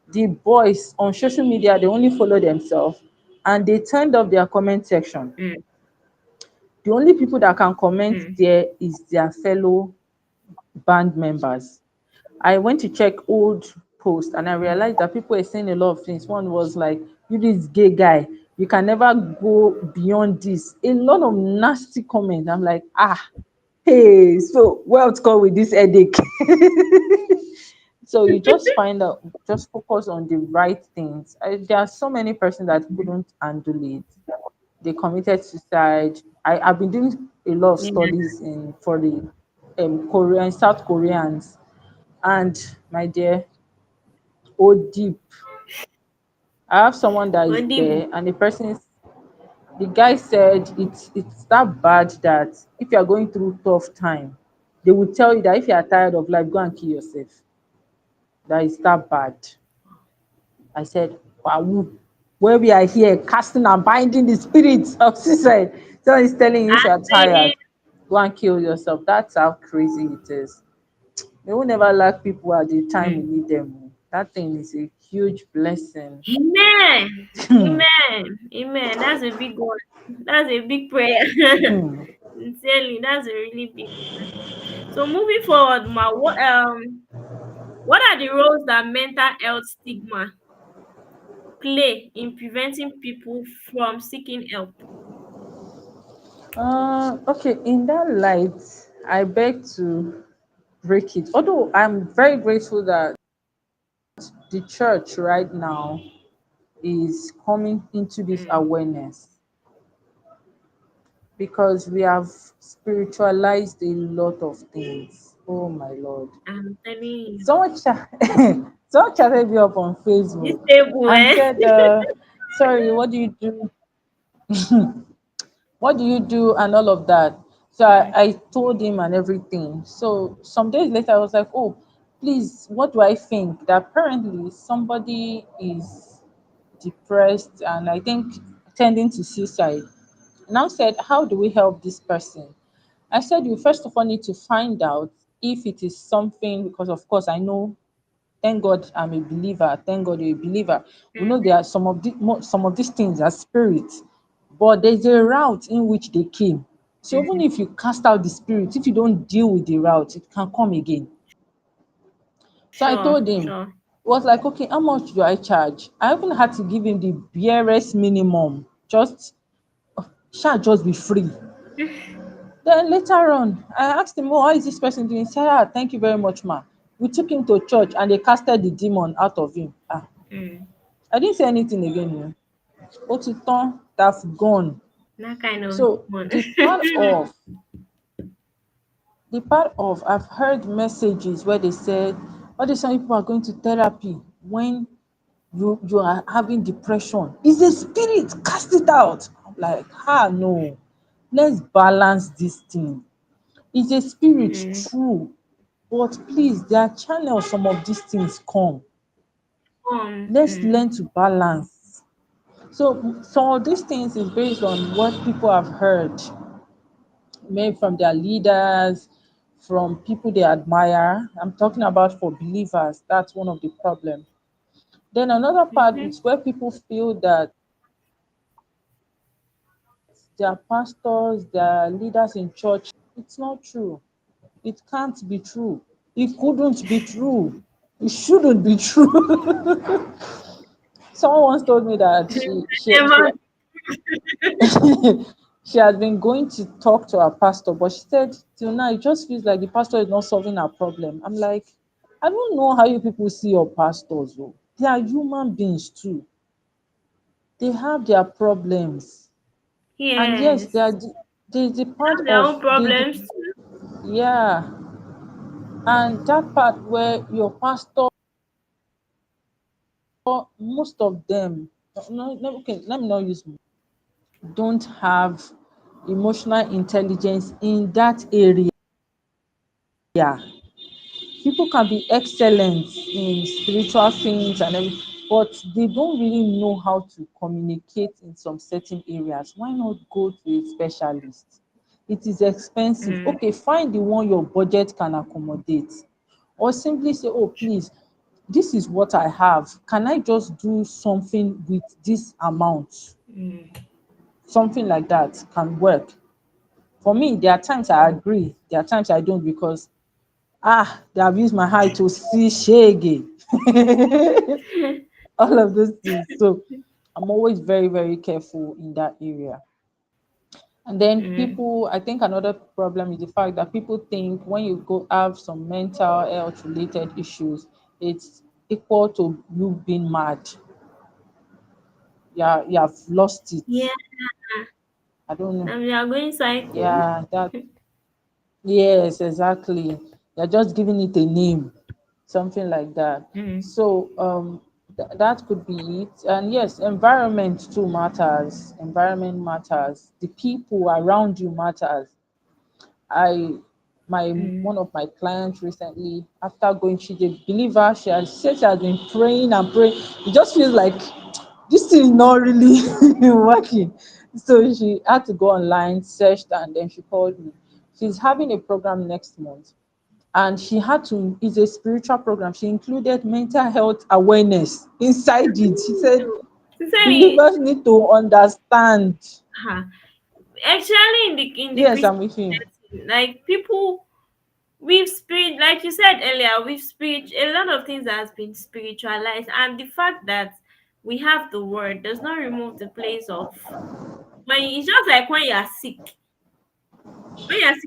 The boys on social media they only follow themselves, and they turned off their comment section. Mm, The only people that can comment mm, there is their fellow band members. I went to check old posts and I mm. realized that people were saying a lot of things. One was like, you this gay guy, you can never go beyond this. A lot of nasty comments. I'm like, hey, so what's called with this headache? So you just find out, just focus on the right things. There are so many persons that couldn't handle it. They committed suicide. I've been doing a lot of Yeah. studies in for the Korean South Koreans, and my dear, oh deep. I have someone that is Odibo. there, and the guy said it's that bad that if you are going through tough time, they will tell you that if you are tired of life, go and kill yourself. That is that bad. I said, wow, where we are here casting and binding the spirits of suicide. Someone is telling you if you As are in, tired, go and kill yourself. That's how crazy it is. They will never lack people at the time we mm. need them. That thing is a huge blessing. Amen. Amen. Amen. That's a big one. That's a big prayer. Sincerely, that's a really big one. So moving forward, what are the roles that mental health stigma play in preventing people from seeking help? Okay, in that light, I beg to break it. Although I'm very grateful that the church right now is coming into this Mm, awareness. because we have spiritualized a lot of things. Oh my Lord. I'm telling you. Someone, someone chatted me up on This Facebook table, and eh? said, sorry, what do you do? What do you do? And all of that. So Mm, I told him and everything. So some days later, I was like, oh, please, what do I think? That apparently somebody is depressed and I think tending to suicide. And I said, how do we help this person? I said, you first of all need to find out if it is something, because of course I know, thank God I'm a believer, thank God you're a believer. We mm, know there are some of these things are spirits, but there's a route in which they came. So even mm. if you cast out the spirit, if you don't deal with the route, it can come again. So I Sure, told him, it sure. was like, okay, how much do I charge? I even had to give him the barest minimum, just just be free. Then later on, I asked him, oh, how is this person doing? He said, ah, thank you very much, ma. We took him to church and they casted the demon out of him. Ah, Mm. I didn't say anything again. Ó ti tán, that's gone. That kind of So one. the part of I've heard messages where they said all these some people are going to therapy when you are having depression. It's a spirit, cast it out. I'm like, no. Let's balance this thing. It's a spirit, Mm. true. But please, there are channels some of these things come. Let's Mm. learn to balance. So some of these things is based on what people have heard, maybe from their leaders, from people they admire. I'm talking about for believers. That's one of the problems. Then another part Mm-hmm. is where people feel that their pastors, their leaders in church, it's not true. It can't be true. It couldn't be true. It shouldn't be true. Someone once told me that Never. she had been going to talk to her pastor, but she said till now it just feels like the pastor is not solving her problem. I'm like, I don't know how you people see your pastors. Oh. They are human beings too. They have their problems, and yes, they are Yes. the part Have their of own problems the too. yeah, and that part where your pastor, most of them, no, okay, let me not use, don't have emotional intelligence in that area. People can be excellent in spiritual things and everything, but they don't really know how to communicate in some certain areas. Why not go to a specialist? It is expensive. Mm. Okay, find the one your budget can accommodate, or simply say, oh, please, this is what I have. Can I just do something with this amount? Mm. Something like that can work. For me, there are times I agree, there are times I don't, because they have used my eye to see shege. All of those things. So I'm always very, very careful in that area. And then Mm. people, I think another problem is the fact that people think when you go have some mental health related issues, it's equal to you being mad. Yeah, you have lost it. Yeah. I don't know. Now we are going cycle. Yeah, that, yes, exactly. You're just giving it a name, something like that. Mm. So that could be it. And yes, environment too matters. Environment matters. The people around you matters. I my Mm. one of my clients recently, after going, she's a believer. She has said she has been praying and praying. It just feels like this thing is not really working. So she had to go online, searched, and then she called me. She's having a program next month, and she had to, it's a spiritual program. She included mental health awareness inside it. She said Sincerely, believers need to understand. actually, in the Yes, Christian I'm with you. setting, like people, we've spirit, like you said earlier, we've spirit, a lot of things has been spiritualized, and the fact that we have the word does not remove the place of when it's just like when you're sick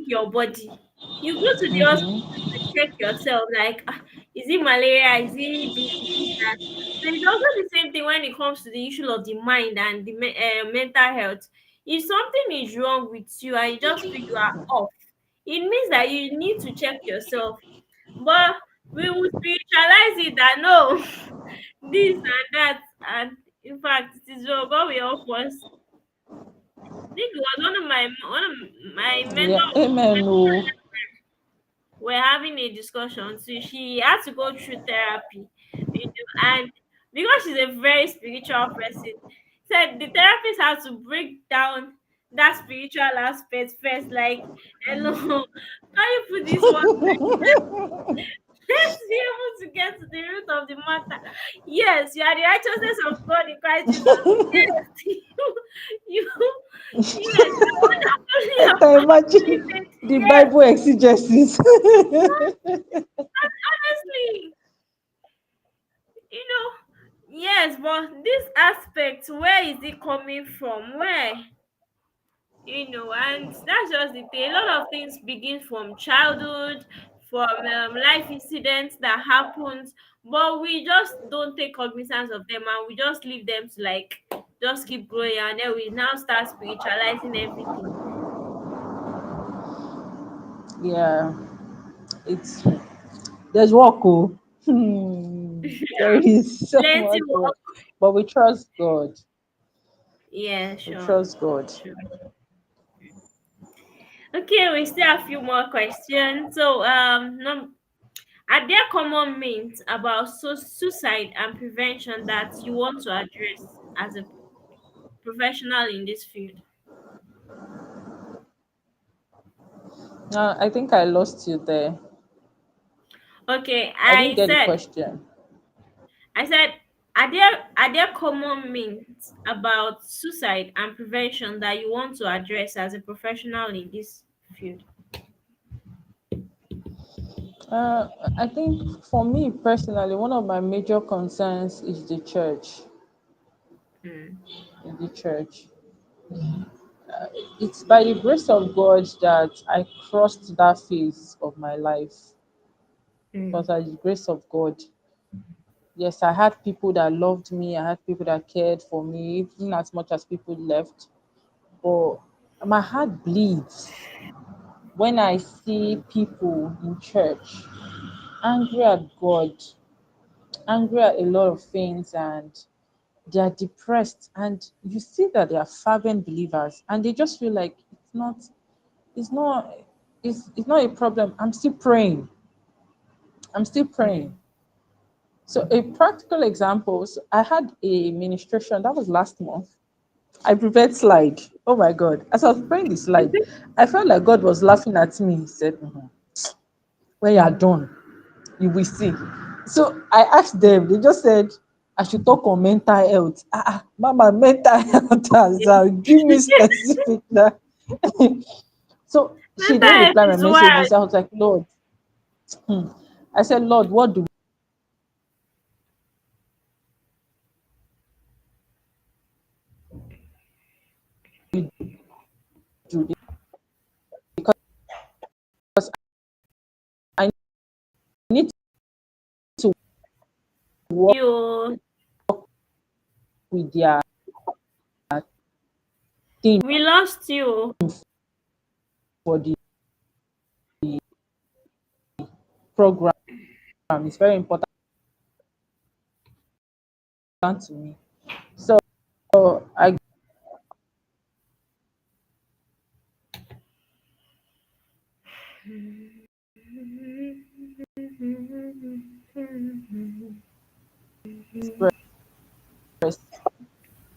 your body, you go to the hospital Mm-hmm. to check yourself, like, is it malaria, is it this, is it that? So it's also the same thing when it comes to the issue of the mind and the mental health. If something is wrong with you and you just feel you are off, it means that you need to check yourself. But we will spiritualize it that no, this and that, and in fact, it is wrong. God will help us. I think it was one of my Yeah, mentor amen. Oh, were having a discussion. So she had to go through therapy, and because she's a very spiritual person, said the therapist had to break down that spiritual aspect first. Like, hello, can you put this one? Let's be able to get to the root of the matter. Yes, you are the righteousness of God in Christ Jesus. Yes, you, yes, you are wonderfully I and can fearfully imagine made. the Yes, Bible exegesis. honestly, you know, yes, but this aspect, where is it coming from? Where? And that's just the thing. A lot of things begin from childhood, from life incidents that happens, but we just don't take cognizance of them, and we just leave them to like just keep growing, and then we now start spiritualizing everything. Yeah, it's there's work. Oh. There is so Plenty much work, work. but we trust God. Yeah, We sure. trust God. Sure. Okay, we still have a few more questions. So, are there common myths about suicide and prevention that you want to address as a professional in this field? I think I lost you there. Okay, I didn't get the question. I said, are there common myths about suicide and prevention that you want to address as a professional in this field? Uh, I think for me personally, one of my major concerns is the church. Mm, In the church, it's by the grace of God that I crossed that phase of my life. It was mm, by the grace of God. Yes, I had people that loved me. I had people that cared for me, even as much as people left. But my heart bleeds when I see people in church angry at God, angry at a lot of things, and they are depressed. And you see that they are fervent believers, and they just feel like it's not, it's not a problem. I'm still praying. I'm still praying. mm. So a practical example, so I had a ministration that was last month. I prepared slide. Oh my God. As I was preparing the slide, I felt like God was laughing at me. He said, "Mhm. When you are done, you will see." So I asked them, they just said, I should talk on mental health. Mama, mental health as give me specific that. So she Mental didn't health reply my is wild. messages. I was like, Lord, hmm. I said, Lord, what do we do? Because I need to work You, with their team we lost you. for the program. It's very important to me. So I expressed.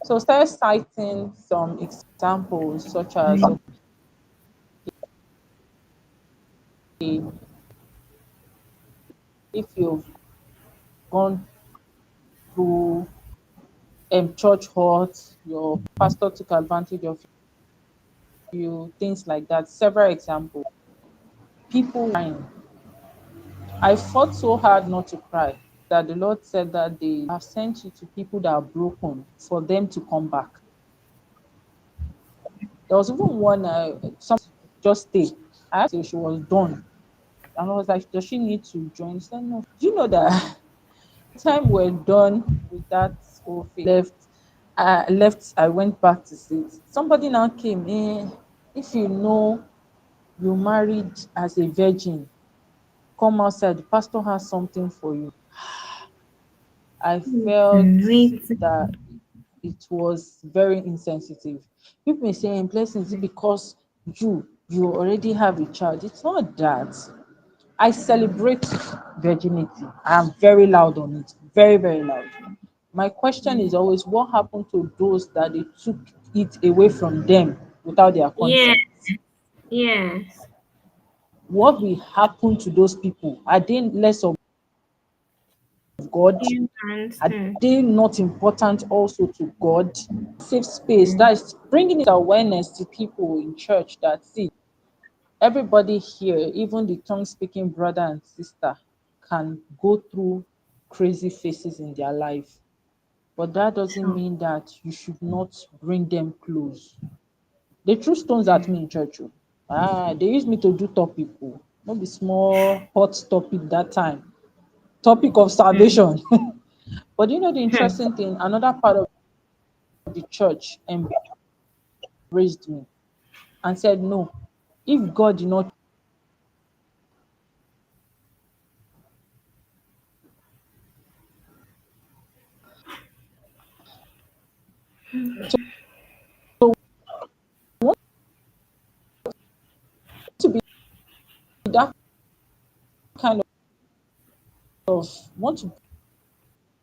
So start citing some examples such as, okay, if you've gone through church hurt, your pastor took advantage of you, things like that. Several examples. People crying. I fought so hard not to cry that the Lord said that they have sent you to people that are broken for them to come back. There was even one, some just stay. I asked her if she was done. And I was like, does she need to join? She said, no. Do you know that time we're done with that whole thing left? I left, I went back to sit. Somebody now came in. If you know you married as a virgin, come outside. The pastor has something for you. I felt Wait. that it was very insensitive. People may say, blessing, is it because you already have a child? It's not that. I celebrate virginity. I am very loud on it. Very, very loud. My question is always what happened to those that they took it away from them without their Yeah. consent? Yes. What will happen to those people? Are they less of God? Humans. Are they not important also to God? Safe space, that is bringing it awareness to people in church that see everybody here, even the tongue speaking brother and sister, can go through crazy phases in their life. But that doesn't So, mean that you should not bring them close. They threw stones at me in church. Oh. They used me to do topic. Oh. Not be small hot topic that time. Topic of mm, salvation. But you know the interesting thing, another part of the church embraced me and said, no, if God did not to be that kind of want to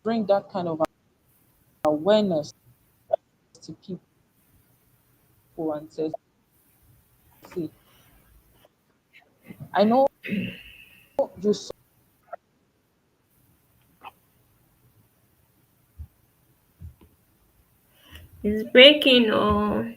bring that kind of awareness to people and say, see, I know you saw it's breaking. Oh,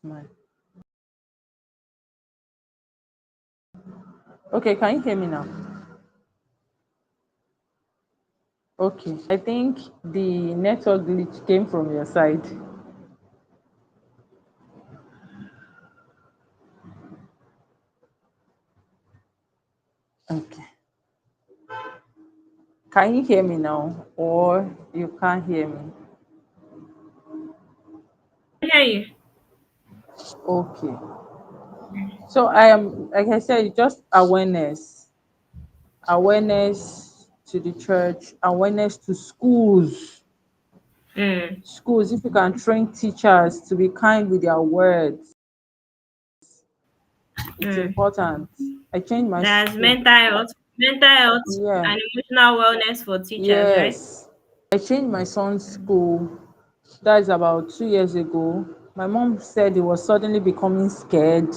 man. Okay, can you hear me now? Okay. I think the network glitch came from your side. Okay. Can you hear me now or you can't hear me? I hear you. Okay. So I am, like I said, just awareness. Awareness to the church, awareness to schools. Mm, Schools, if you can train teachers to be kind with their words, it's mm. important. I changed my That's school. mental health Yeah. and emotional wellness for teachers, right? Yes. I changed my son's school. That is about 2 years ago. My mom said he was suddenly becoming scared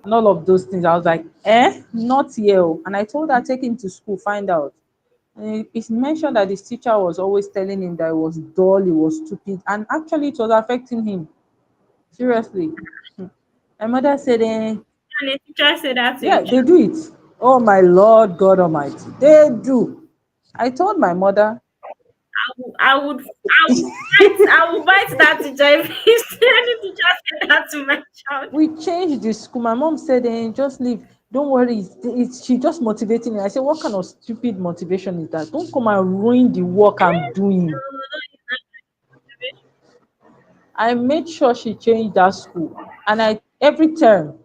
and all of those things. I was like, not here. Oh." And I told her, take him to school, find out. And he mentioned that his teacher was always telling him that he was dull, he was stupid, and actually it was affecting him. Seriously. My mother said, And the teacher said that to yeah, each they do it. Oh my Lord God Almighty. They do. I told my mother, I would bite that teacher if any teacher said that to my child. we changed the school. My mom said, just leave. Don't worry. She just motivating me. I said, what kind of stupid motivation is that? Don't come and ruin the work I'm No, doing. don't use that motivation. I made sure she changed that school. And I every term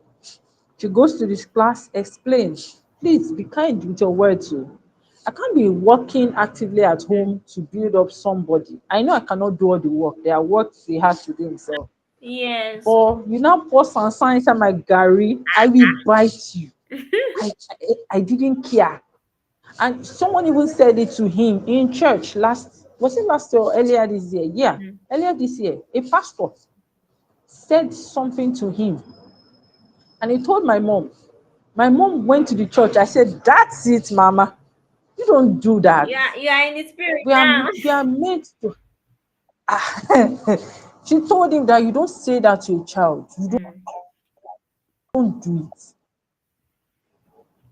she goes to this class, explain. Please be kind with your words. Oh. I can't be working actively at home to build up somebody. I know I cannot do all the work. There are works he has to do himself. Yes. Or you now pour sansan inside my garri, I will bite you. I didn't care. And someone even said it to him in church was it last year or earlier this year? Yeah, Mm, earlier this year. A pastor said something to him and he told my mom. My mom went to the church. I said, that's it, mama. don't do that. You are in the spirit We are now. we are made to. She told him that you don't say that to a child. You Mm, don't do it.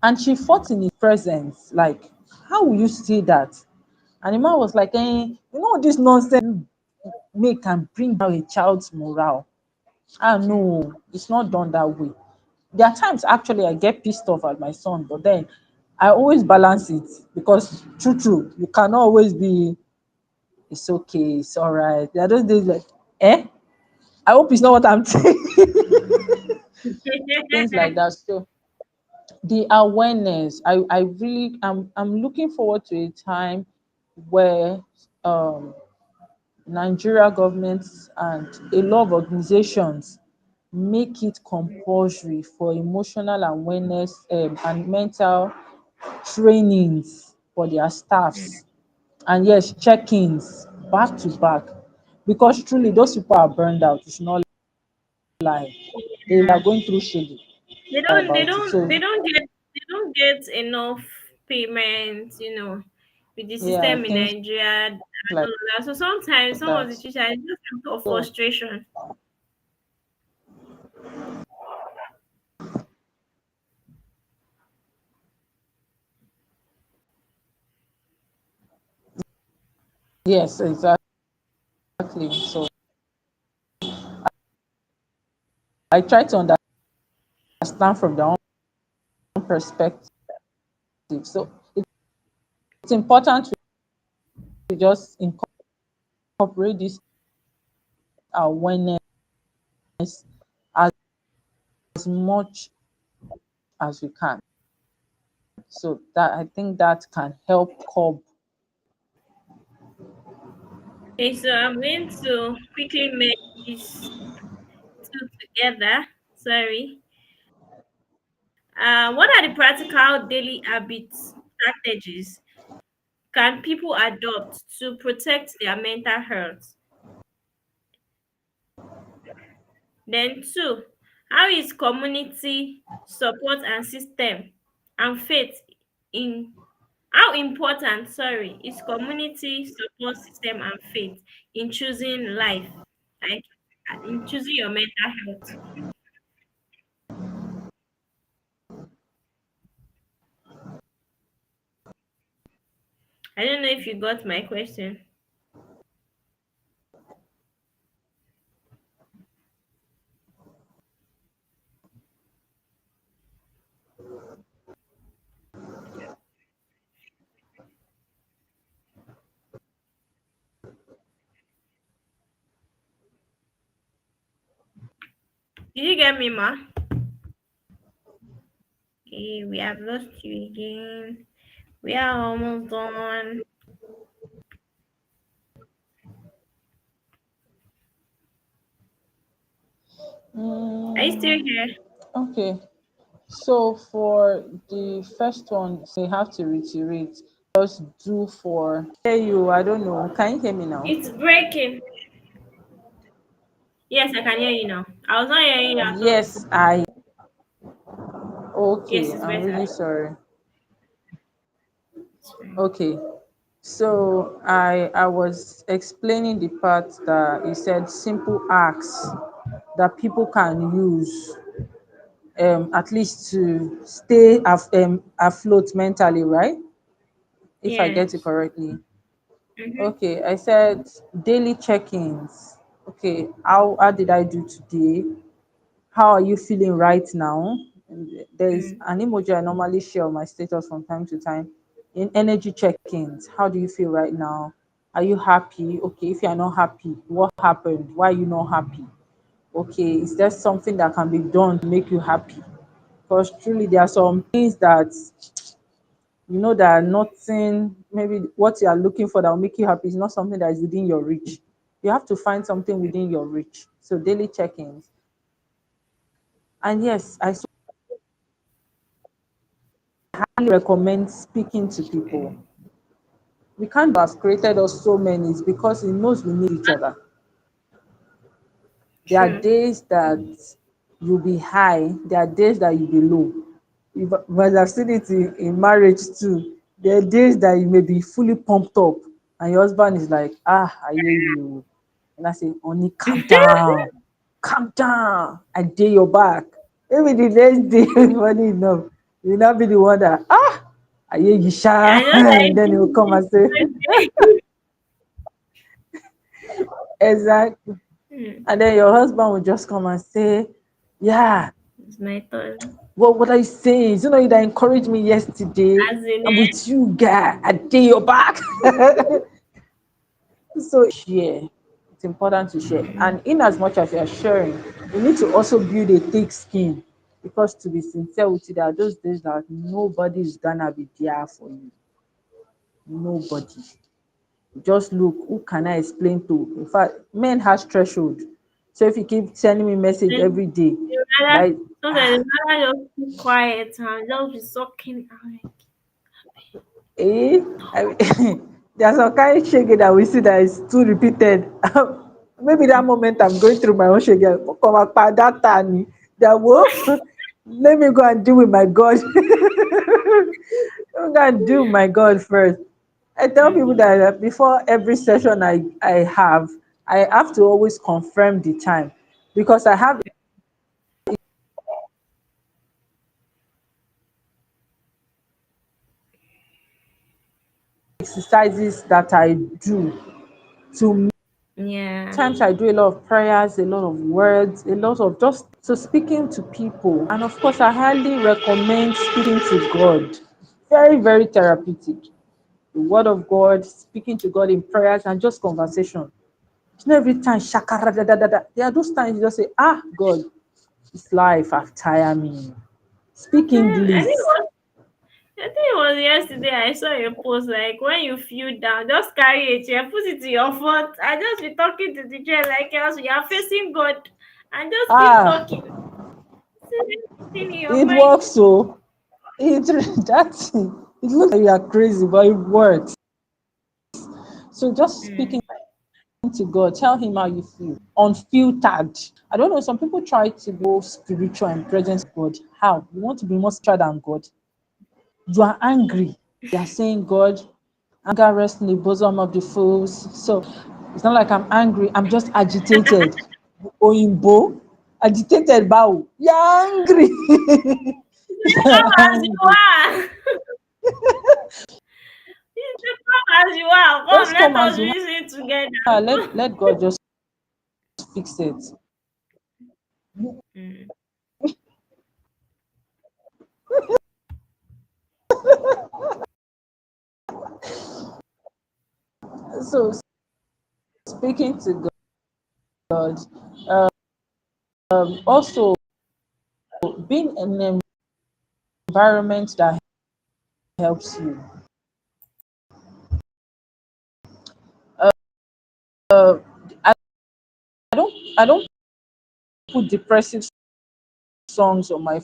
And she fought in his presence. Like, how will you say that? And the man was like, this nonsense make can bring down a child's morale. Ah, mm. no, it's not done that way. There are times actually I get pissed off at my son, but then I always balance it because true, you cannot always be, it's okay, it's all right. There are those days like, I hope it's not what I'm saying. Things like that. So the awareness, I really I'm looking forward to a time where Nigeria governments and a lot of organizations make it compulsory for emotional awareness and mental trainings for their Mm. staffs, and yes, check-ins back to back, because truly those people are burned out. It's not lie. They are Yeah. going through shady They don't they about it. don't they So don't get they don't get enough payment, with the yeah, system in things Nigeria and like all of that. So sometimes some of that. the teachers it's just out of So frustration. yes, exactly. So I try to understand from their own perspective. So it's important to just incorporate this awareness as much as we can. So that I think that can help curb. Okay, so I'm going to quickly make these two together. Sorry. What are the practical daily habits strategies can people adopt to protect their mental health? Then two, how is community support and system and faith in how important, sorry, is community support system and faith in choosing life, like in choosing your mental health? I don't know if you got my question. Did you get me, ma? Okay, we have lost you again. We are almost done. Are you still Mm, here? okay. So for the first one, so you have to reiterate. Just do for hear you. I don't know. Can you hear me now? It's breaking. Yes, I can hear you now. I was not hearing you at all before. Yes, I. Yes, Okay, it's I'm better. really sorry. It's fine. Okay, so I was explaining the part that you said simple acts that people can use at least to stay afloat mentally, right? If I get it Yes. correctly. Mm-hmm. Okay, I said daily check-ins. Okay, how did I do today? How are you feeling right now? And there's Mm. an emoji I normally share on my status from time to time. In energy check-ins, how do you feel right now? Are you happy? Okay, if you're not happy, what happened? Why are you not happy? Okay, is there something that can be done to make you happy? Because truly there are some things that that are nothing, maybe what you are looking for that will make you happy is not something that is within your reach. You have to find something within your reach. So daily check-ins. And yes, I highly recommend speaking to people. We can't have created us so many, it's because he knows we need each other. There are True. days that you'll be high, there are days that you'll be low. But I've seen it in marriage too. There are days that you may be fully pumped up, and your husband is like, ah, I hear you. And I say, honey, calm down. I dare your back. Maybe the next day, funny enough, you'll not be the one that, ah, I hear you, Sha. I just And like then he'll come and say, exactly. hmm, And then your husband will just come and say, yeah, it's my turn. what are you saying? You know, you that encouraged me yesterday. As in, I'm with you, guy. I dare your back. So share. It's important to share. And in as much as you're sharing, you need to also build a thick skin. Because to be sincere with you, there are those days that nobody is gonna be there for you. Nobody. Just look, who can I explain to? In fact, men has threshold. So if you keep sending me message then every day, you rather like sometimes you rather just keep quiet and just be sucking. I'm like, eh, I mean, there's some kind of shege that we see that is too repeated. Maybe that moment I'm going through my own shege, come back pa data ni. That wo, let me go and deal with my God. I'm gonna deal with my God first. I tell people that before every session I have to always confirm the time because I have exercises that I do to yeah. times I do a lot of prayers, a lot of words, a lot of just so speaking to people. And of course, I highly recommend speaking to God. Very, very therapeutic. The word of God, speaking to God in prayers and just conversation. It's not every time shakara da da da da. There are those times you just say, ah, God, this life have tired me. Speak I English. think it was yesterday I saw a post like when you feel down, just carry a chair, put it to your front, and just be talking to the chair like else you are facing God and just keep Ah, talking. See everything in your it mind. works so. It that's it looks like you are crazy, but it works. So just speaking Mm. to God, tell him how you feel, unfiltered. I don't know, some people try to go spiritual and presence of God. How? You want to be more spiritual than God? You are angry. You are saying, God, anger rests in the bosom of the fools. So it's not like I'm angry, I'm just agitated. Oyinbo, agitated bow. You're angry. Come You're as you angry. are. You say, come as you are. Come, Just let come us as you reason are. together. Let God just fix it. Mm. So speaking to God, also being in an environment that helps you. Uh, I, I don't put depressive songs on my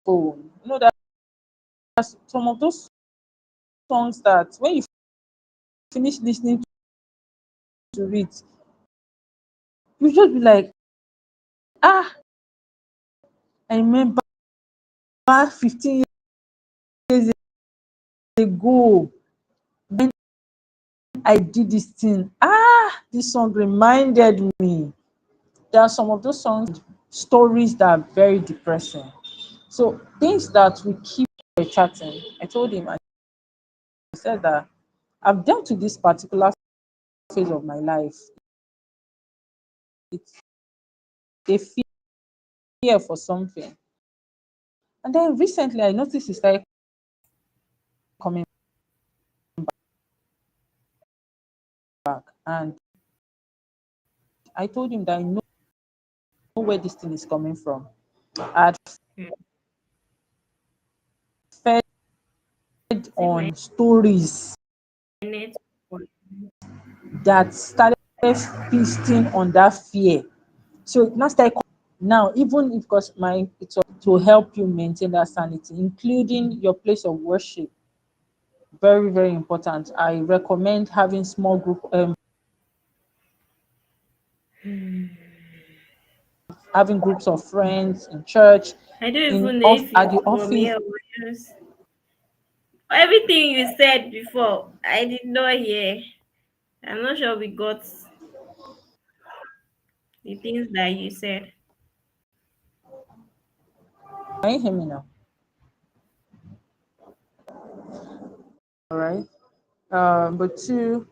phone. You know that some of those songs that when you finish listening to it, you just be like, ah, I remember 15 years ago when I did this thing. Ah, this song reminded me. There are some of those songs, stories that are very depressing. So things that we keep chatting. I told him, I said that I've dealt with this particular phase of my life. It's a fear for something. And then recently I noticed it started coming back. And I told him that I know where this thing is coming from. I had Mm. fed See my on stories network. that started feasting on that fear. So it now started now, even if because my it was to help you maintain that sanity, including your place of worship. Very, very important. I recommend having small group having groups of friends in church, I don't in even know off if at it's the from office. here or just Everything you said before, I did not hear. I'm not sure we got the things that you said. Can you hear me now? All right. But two,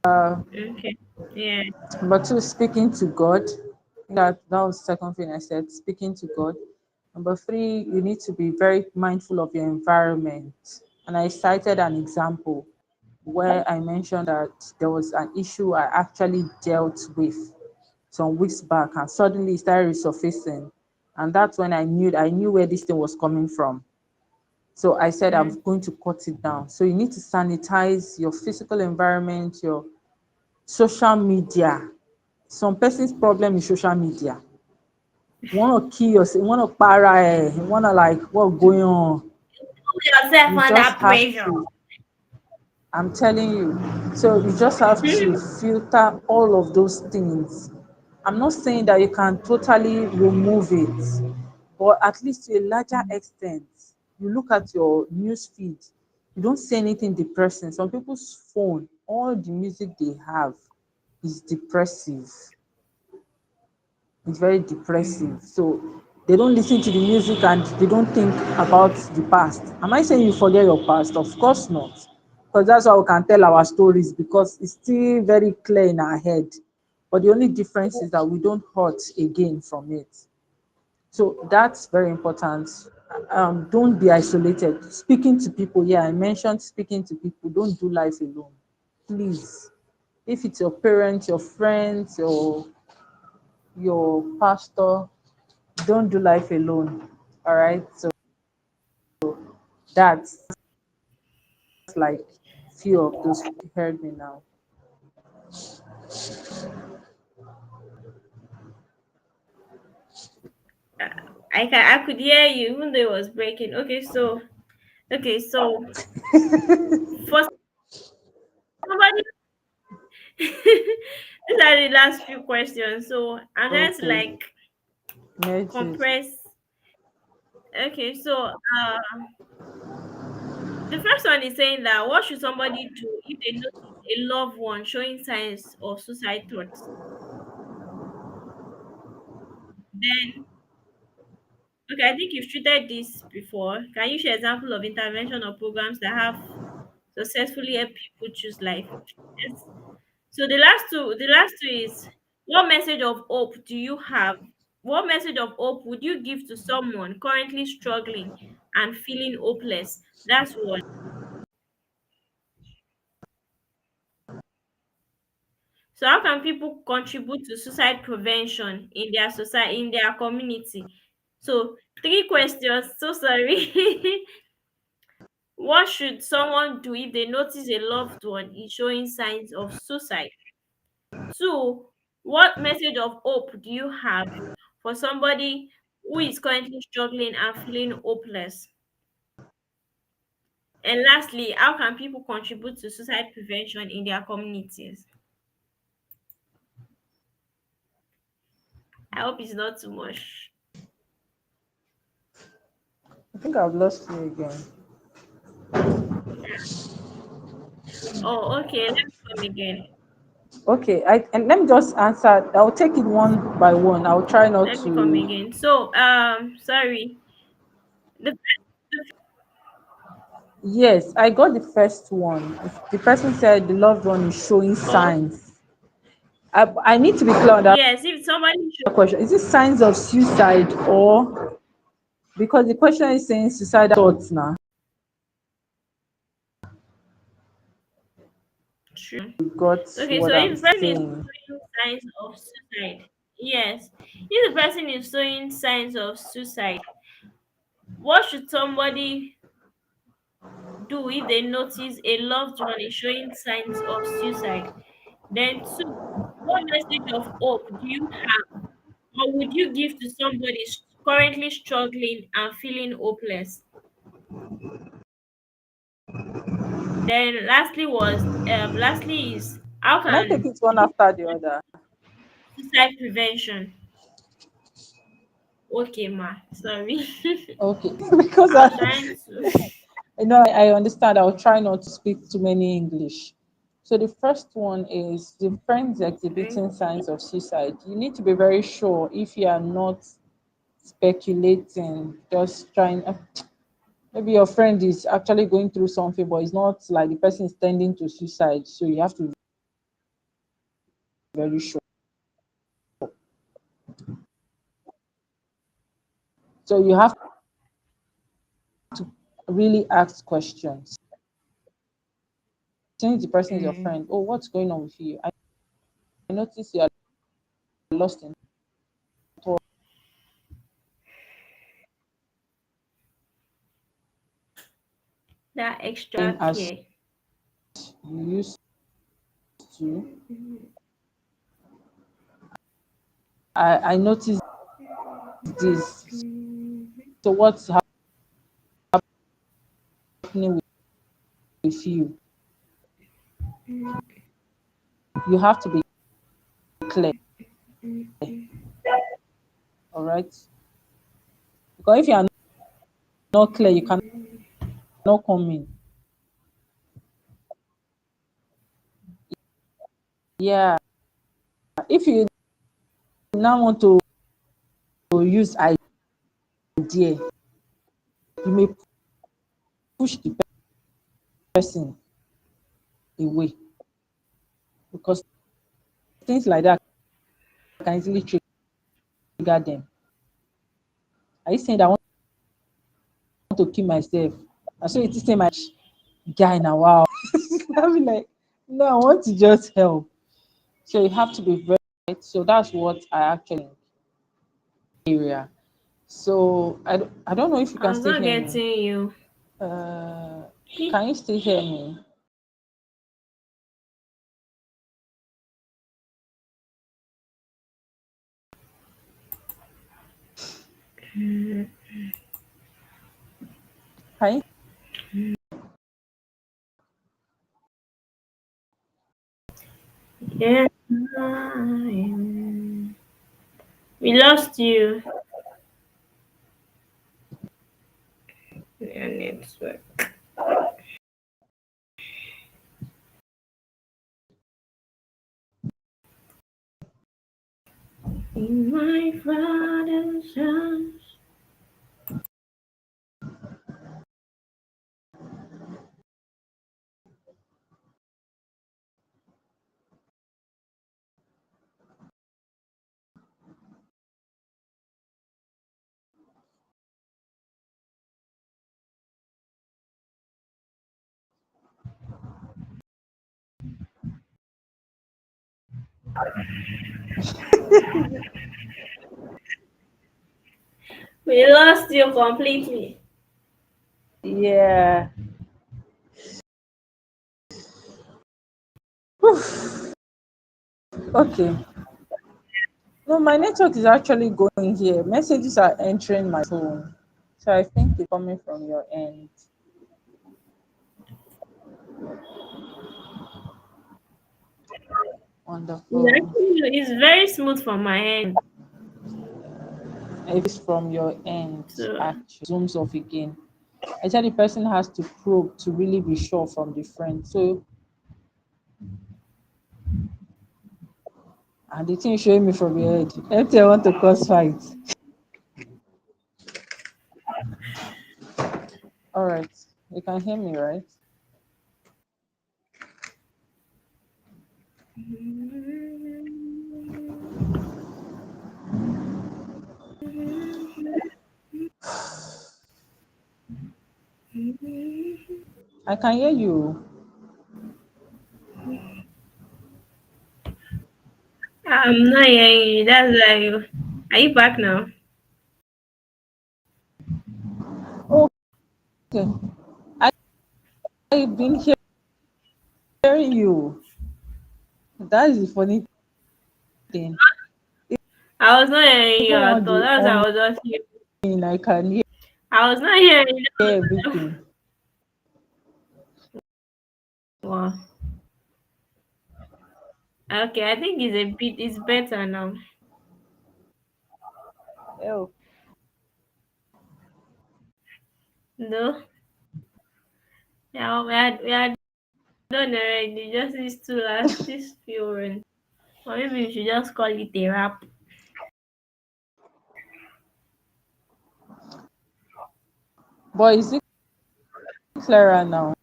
Okay. Yeah. speaking to God. That was the second thing I said, speaking to God. Number three, you need to be very mindful of your environment. And I cited an example where I mentioned that there was an issue I actually dealt with some weeks back, and suddenly it started resurfacing. And that's when I knew where this thing was coming from. So I said I'm Mm. going to cut it down. So you need to sanitize your physical environment, your social media. Some person's problem is social media. You want to kill yourself, you want to para, you want to like what going on. Put yourself You just under have pressure. to, I'm telling you. So you just have to filter all of those things. I'm not saying that you can totally remove it, but at least to a larger extent, you look at your news feed, you don't see anything depressing. Some people's phone, all the music they have is depressive. It's very depressive. So they don't listen to the music and they don't think about the past. Am I saying you forget your past? Of course not. Because that's how we can tell our stories, because it's still very clear in our head. But the only difference is that we don't hurt again from it. So that's very important. Don't be isolated. Speaking to people, yeah, I mentioned speaking to people. Don't do life alone, please. If it's your parents, your friends, your pastor, don't do life alone. All right. So that's like few of those you heard me now. I could hear you even though it was breaking. Okay, so for somebody these are the last few questions. So I'm trying to Okay. like Message. compress. Okay, so the first one is saying that what should somebody do if they notice a loved one showing signs of suicide thoughts? Then, okay, I think you've treated this before. Can you share example of intervention or programs that have successfully helped people choose life? Yes. So the last two is what message of hope do you have? What message of hope would you give to someone currently struggling and feeling hopeless? That's one. So how can people contribute to suicide prevention in their society, in their community? So three questions. So sorry. What should someone do if they notice a loved one is showing signs of suicide? Two, what message of hope do you have for somebody who is currently struggling and feeling hopeless? And lastly, how can people contribute to suicide prevention in their communities? I hope it's not too much. I think I've lost you again. Oh, okay. Let me come again. Okay, and let me just answer. I'll take it one by one. I'll try not Let me come to. again. So, sorry. The Yes, I got the first one. The person said the loved one is showing oh signs. I need to be clear on that yes, if somebody should question. Is it signs of suicide, or because the question is saying suicidal thoughts now? true. You got Okay, so what I'm if the person is saying. showing signs of suicide, yes, if the person is showing signs of suicide, what should somebody do if they notice a loved one is showing signs of suicide? Then, two, what message of hope do you have or would you give to somebody currently struggling and feeling hopeless? Then, lastly is how Can I take can it one people after the other? suicide prevention? Okay, ma. Sorry. Okay, because I was trying to. I understand. I'll try not to speak too many English. So the first one is the friends Okay. exhibiting signs of suicide. You need to be very sure if you are not speculating, just trying. Maybe your friend is actually going through something, but it's not like the person is tending to suicide. So you have to be very sure. So you have to really ask questions. Since the person is your Mm. friend, oh, what's going on with you? I notice you are lost in thought. That extra Same as care. you used to. I noticed this. So what's happening with you? You have to be clear, all right? Because if you are not clear, you cannot come in. Yeah. If you now want to use idea, you may push the person away because things like that can easily trigger them. Are you saying that I want to kill myself? I saw it say my guy now. Wow. I'll be like, no, I want to just help. So you have to be very right. So that's what I actually area. So I don't know if you I can was still not hear me. getting you. Uh, Okay. can you still hear me? Can you Yeah. We lost you. Your network. In my father's house. We lost you completely. yeah. Okay. No, my network is actually going here. Messages are entering my phone. So I think it's coming from your end. Wonderful. It's very smooth from my end. If it's from your end, So actually, zooms off again. I said the person has to probe to really be sure from the friend. So, and the thing showing me from your head. Empty, I want to cause fight. All right. You can hear me, right? I can hear you. I'm not hearing you. That's why are you back now? Okay. I've been hearing you. That is the funny thing. I was not hearing you Even at on all. the That's why I online, was just hearing. I can I was not hearing hear you. everything. Wow. Okay, I think it's better now. Oh, No. Yeah, we are done already. Just these few runs. Or maybe we should just call it a wrap. But is it clearer now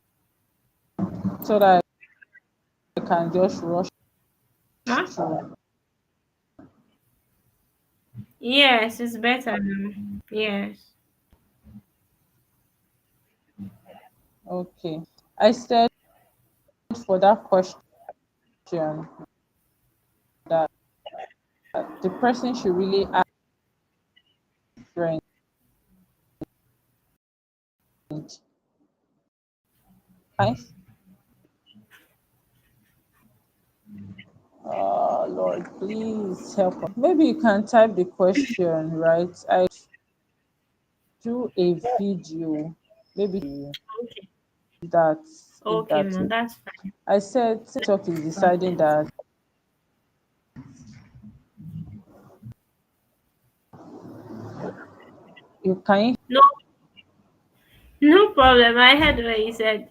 so that I can just rush Huh? through? Yes, it's better now. Yes. Okay. I said for that question that the person should really ask friend. Nice. Lord, please help us. Maybe you can type the question, right? I do a video, maybe Okay. that if Okay, that's man, it. that's fine. I said TikTok is deciding Problem. that you can No, no problem. I heard what you said.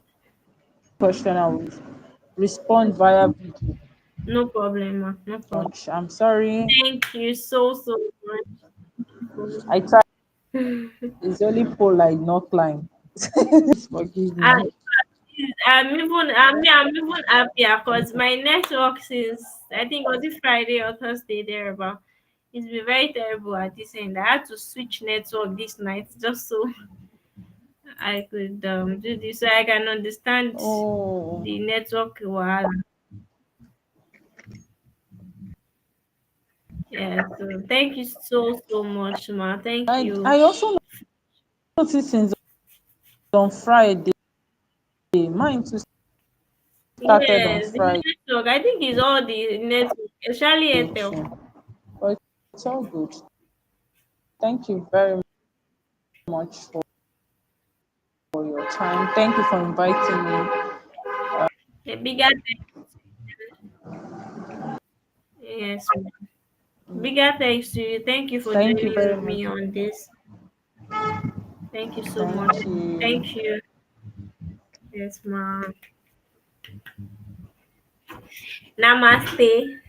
question I will respond via video. No problem, ma. No problem. Much. I'm sorry. Thank you so much. I tried. It's only pole like not climb. Forgive I, me. I'm even happier because my network since I think was it Friday or Thursday thereabout. It's been very terrible at this end. I had to switch network this night just so I could do this so I can understand Oh, the network wahala. Yeah, so thank you so much, ma. Thank you. I also noticed since on Friday, mine too started on Yes, the Friday. network. I think it's all the network, especially Airtel. But it's all good. Thank you very much for your time. Thank you for inviting me. A bigger yes, ma'am. Bigger thanks to you. Thank you for Thank you very joining much. me on this. Thank you so much. Thank you. Thank you. Yes, ma'am. Namaste.